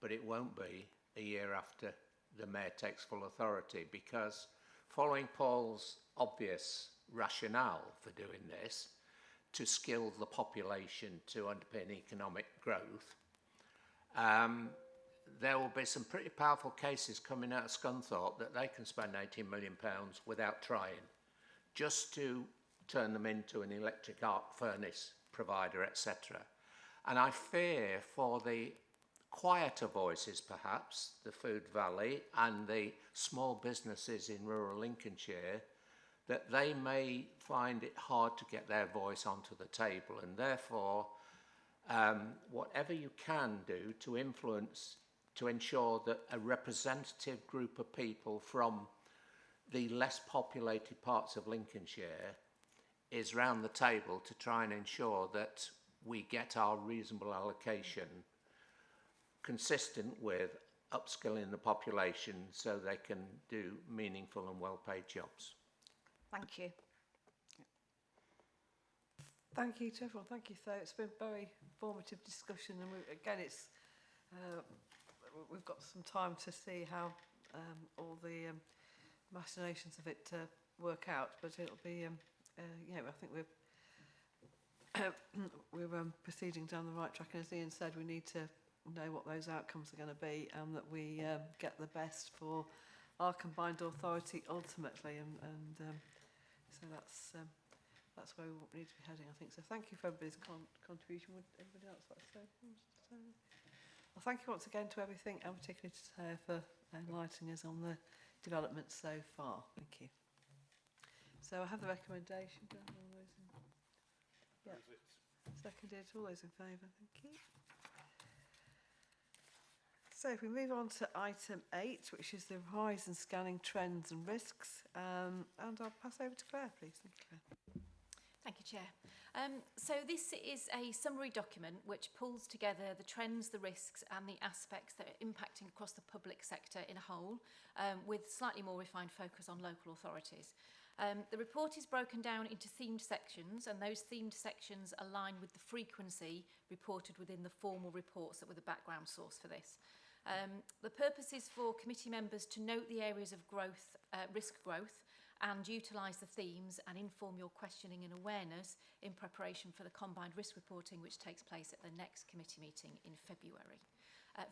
but it won't be a year after the Mayor takes full authority, because following Paul's obvious rationale for doing this, to skill the population to underpin economic growth, there will be some pretty powerful cases coming out of Scunthorpe that they can spend £18 million without trying, just to turn them into an electric arc furnace provider, etc. And I fear for the quieter voices, perhaps, the Food Valley and the small businesses in rural Lincolnshire, that they may find it hard to get their voice onto the table, and therefore whatever you can do to influence, to ensure that a representative group of people from the less populated parts of Lincolnshire is round the table to try and ensure that we get our reasonable allocation consistent with upskilling the population so they can do meaningful and well-paid jobs. Thank you. Thank you to everyone. Thank you. So it's been a very informative discussion, and it's we've got some time to see how all the machinations of it work out. But it'll be, I think we're proceeding down the right track. And as Ian said, we need to know what those outcomes are going to be, and that we get the best for our combined authority ultimately. So that's where we need to be heading, I think. So thank you for everybody's contribution. Would anybody else like to say? Well, thank you once again to everything, and particularly to Sarah for enlightening us on the developments so far. Thank you. So I have the recommendation. All those in, yeah. Seconded. All those in favour. Thank you. So if we move on to item 8, which is the Horizon Scanning Trends and Risks, and I'll pass over to Claire, please. Thank you, Claire. Thank you, Chair. So this is a summary document which pulls together the trends, the risks and the aspects that are impacting across the public sector in a whole, with slightly more refined focus on local authorities. The report is broken down into themed sections, and those themed sections align with the frequency reported within the formal reports that were the background source for this. The purpose is for committee members to note the areas of growth, risk growth, and utilise the themes and inform your questioning and awareness in preparation for the combined risk reporting, which takes place at the next committee meeting in February.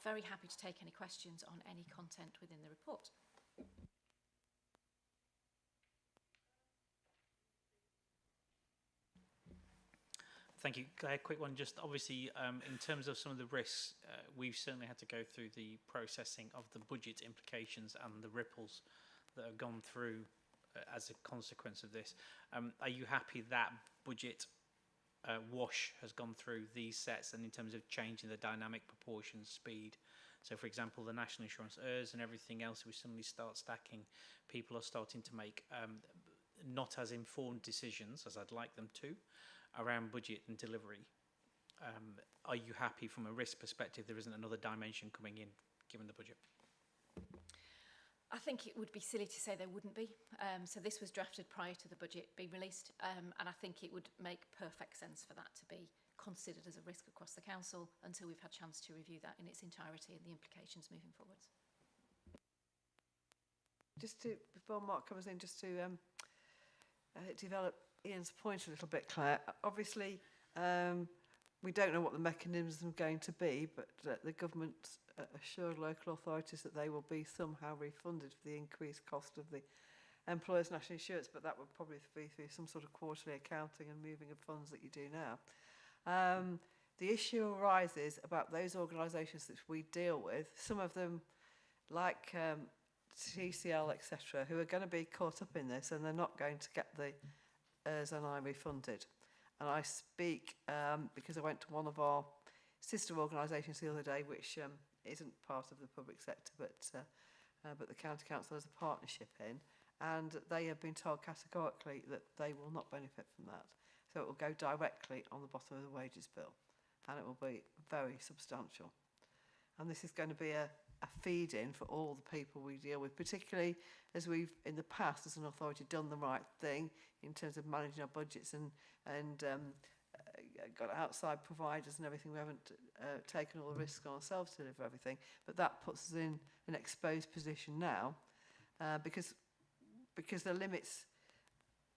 Very happy to take any questions on any content within the report. Thank you. Claire, quick one. Just obviously, in terms of some of the risks, we've certainly had to go through the processing of the budget implications and the ripples that have gone through as a consequence of this. Are you happy that budget wash has gone through these sets, and in terms of changing the dynamic proportions, speed? So, for example, the national insurance ERS and everything else, we suddenly start stacking. People are starting to make not as informed decisions as I'd like them to around budget and delivery. Are you happy from a risk perspective there isn't another dimension coming in given the budget? I think it would be silly to say there wouldn't be. So this was drafted prior to the budget being released, and I think it would make perfect sense for that to be considered as a risk across the council until we've had a chance to review that in its entirety and the implications moving forwards. Just to, before Mark comes in, just to develop Ian's point a little bit, Claire. Obviously, we don't know what the mechanism is going to be, but the government assured local authorities that they will be somehow refunded for the increased cost of the employers' national insurance, but that would probably be through some sort of quarterly accounting and moving of funds that you do now. The issue arises about those organisations that we deal with, some of them like TCL, etc., who are going to be caught up in this, and they're not going to get the ERS and I refunded. And I speak because I went to one of our sister organisations the other day, which isn't part of the public sector, but the county council has a partnership in, and they have been told categorically that they will not benefit from that. So it will go directly on the bottom of the wages bill, and it will be very substantial. And this is going to be a feed-in for all the people we deal with, particularly as we've, in the past, as an authority, done the right thing in terms of managing our budgets and got outside providers and everything. We haven't taken all the risks on ourselves to deliver everything, but that puts us in an exposed position now because the limits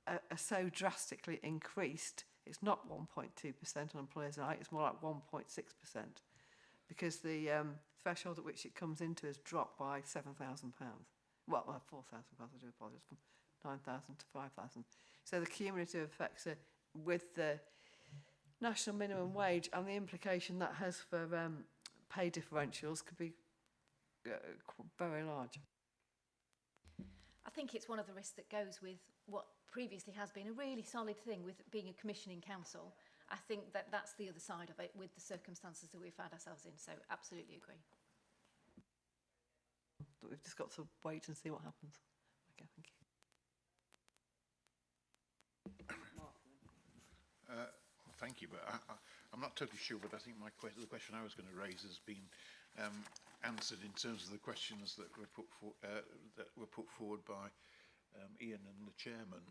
are so drastically increased. It's not 1.2% on employers' night, it's more like 1.6%, because the threshold at which it comes into has dropped by £7,000. Well, £4,000, I do apologise, from 9,000 to 5,000. So the cumulative effects are with the national minimum wage and the implication that has for pay differentials could be very large. I think it's one of the risks that goes with what previously has been a really solid thing with being a commissioning council. I think that that's the other side of it with the circumstances that we've found ourselves in. So absolutely agree. But we've just got to wait and see what happens. Okay, thank you. Thank you, but I'm not totally sure, but I think the question I was going to raise has been answered in terms of the questions that were put forward by Ian and the chairman,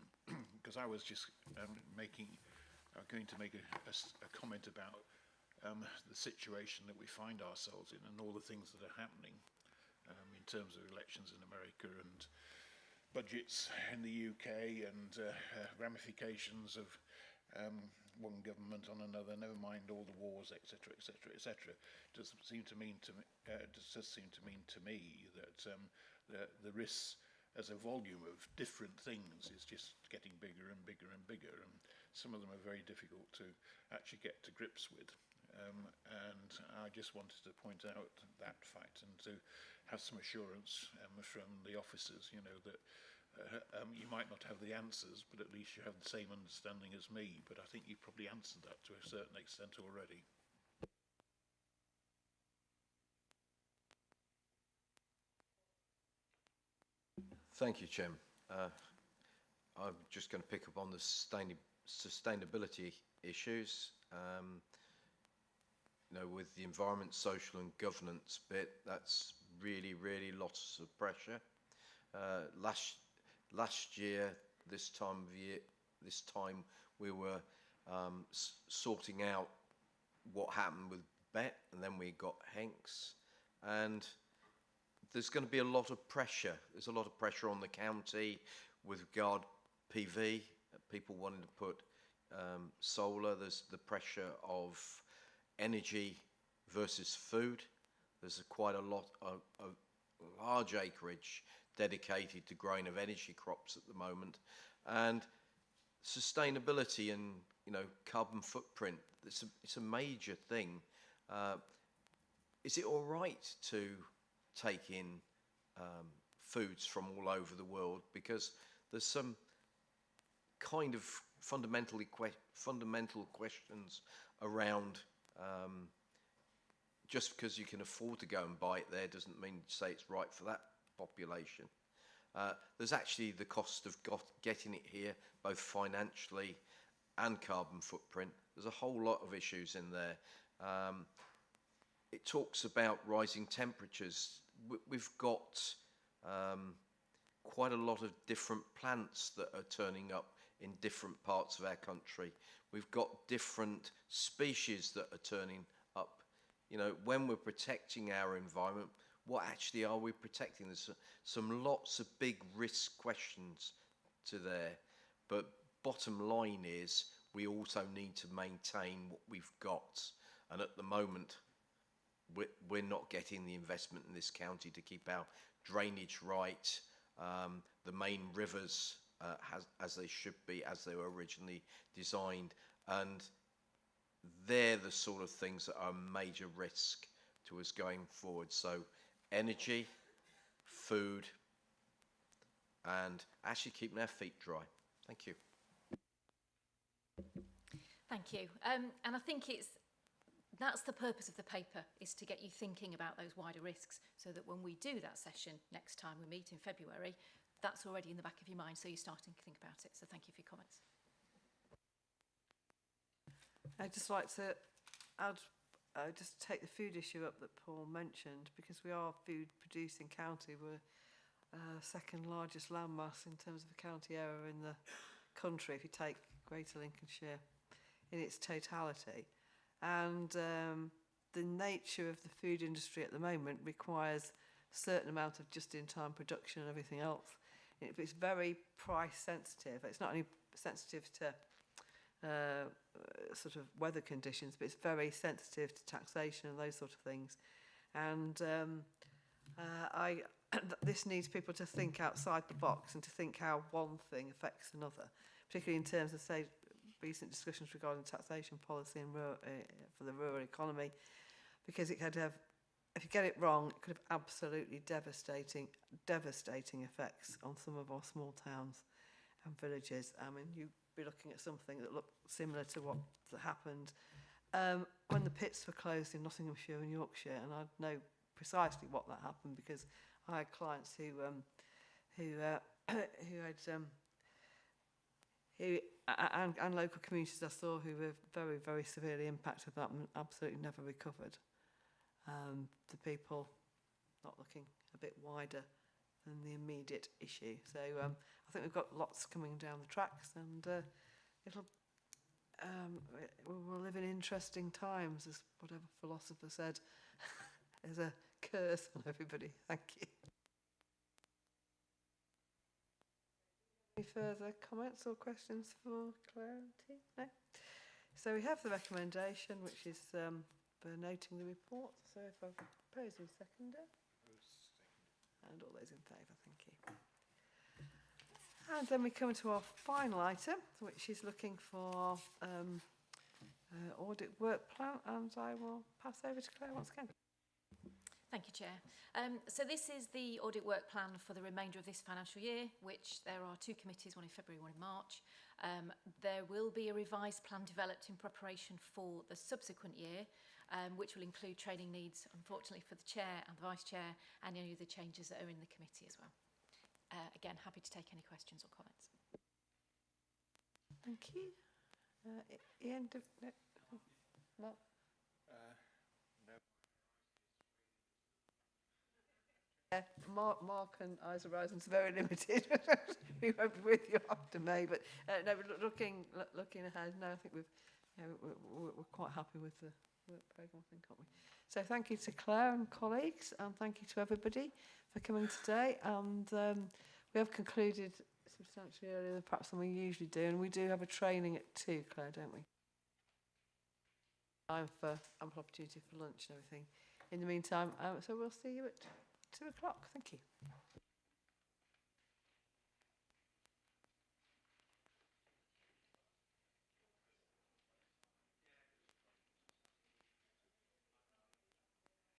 because I was just going to make a comment about the situation that we find ourselves in and all the things that are happening in terms of elections in America and budgets in the UK and ramifications of one government on another, never mind all the wars, etc., etc., etc. Does seem to mean to me, that the risks as a volume of different things is just getting bigger and bigger and bigger, and some of them are very difficult to actually get to grips with. And I just wanted to point out that fact and to have some assurance from the officers, you know, that you might not have the answers, but at least you have the same understanding as me. But I think you probably answered that to a certain extent already. Thank you, Chairman. I'm just going to pick up on the sustainability issues. You know, with the environment, social and governance bit, that's really, really lots of pressure. Last year, this time we were sorting out what happened with BET, and then we got Henks, and there's going to be a lot of pressure. There's a lot of pressure on the county with regard PV, people wanting to put solar. There's the pressure of energy versus food. There's quite a lot of large acreage dedicated to growing of energy crops at the moment, and sustainability and, you know, carbon footprint. It's a major thing. Is it all right to take in foods from all over the world? Because there's some kind of fundamental questions around. Just because you can afford to go and buy it there doesn't mean to say it's right for that population. There's actually the cost of getting it here, both financially and carbon footprint. There's a whole lot of issues in there. It talks about rising temperatures. We've got quite a lot of different plants that are turning up in different parts of our country. We've got different species that are turning up. You know, when we're protecting our environment, what actually are we protecting? There's some lots of big risk questions to there, but bottom line is we also need to maintain what we've got, and at the moment we're not getting the investment in this county to keep our drainage right, the main rivers as they should be, as they were originally designed, and they're the sort of things that are a major risk to us going forward. So energy, food, and actually keeping our feet dry. Thank you. Thank you. And I think that's the purpose of the paper, is to get you thinking about those wider risks, so that when we do that session next time we meet in February, that's already in the back of your mind, so you're starting to think about it. So thank you for your comments. I'd just like to add, just take the food issue up that Paul mentioned, because we are a food producing county. We're second largest landmass in terms of the county area in the country, if you take Greater Lincolnshire in its totality. And the nature of the food industry at the moment requires a certain amount of just-in-time production and everything else. It's very price sensitive. It's not only sensitive to sort of weather conditions, but it's very sensitive to taxation and those sort of things. And this needs people to think outside the box and to think how one thing affects another, particularly in terms of, say, recent discussions regarding taxation policy and for the rural economy, because it could have, if you get it wrong, it could have absolutely devastating effects on some of our small towns and villages. I mean, you'd be looking at something that looked similar to what happened when the pits were closed in Nottinghamshire and Yorkshire, and I know precisely what that happened, because I had clients who and local communities I saw who were very, very severely impacted by that and absolutely never recovered. The people not looking a bit wider than the immediate issue. So I think we've got lots coming down the tracks, and we'll live in interesting times, as whatever philosopher said. There's a curse on everybody. Thank you. Any further comments or questions for clarity? No? So we have the recommendation, which is for noting the report. So if I propose we second it. And all those in favour, thank you. And then we come to our final item, which is looking for audit work plan, and I will pass over to Claire once again. Thank you, Chair. So this is the audit work plan for the remainder of this financial year, which there are two committees, one in February, one in March. There will be a revised plan developed in preparation for the subsequent year, which will include training needs, unfortunately, for the Chair and the Vice Chair, and any of the changes that are in the committee as well. Again, happy to take any questions or comments. Thank you. Ian, Mark? Mark and Eyes Horizon's very limited. We won't be with you after May, but no, looking ahead, no, I think we're quite happy with the work programme, I think, aren't we? So thank you to Claire and colleagues, and thank you to everybody for coming today. And we have concluded substantially earlier perhaps than we usually do, and we do have a training at 2, Claire, don't we? Time for ample opportunity for lunch and everything. In the meantime, so we'll see you at 2 o'clock. Thank you.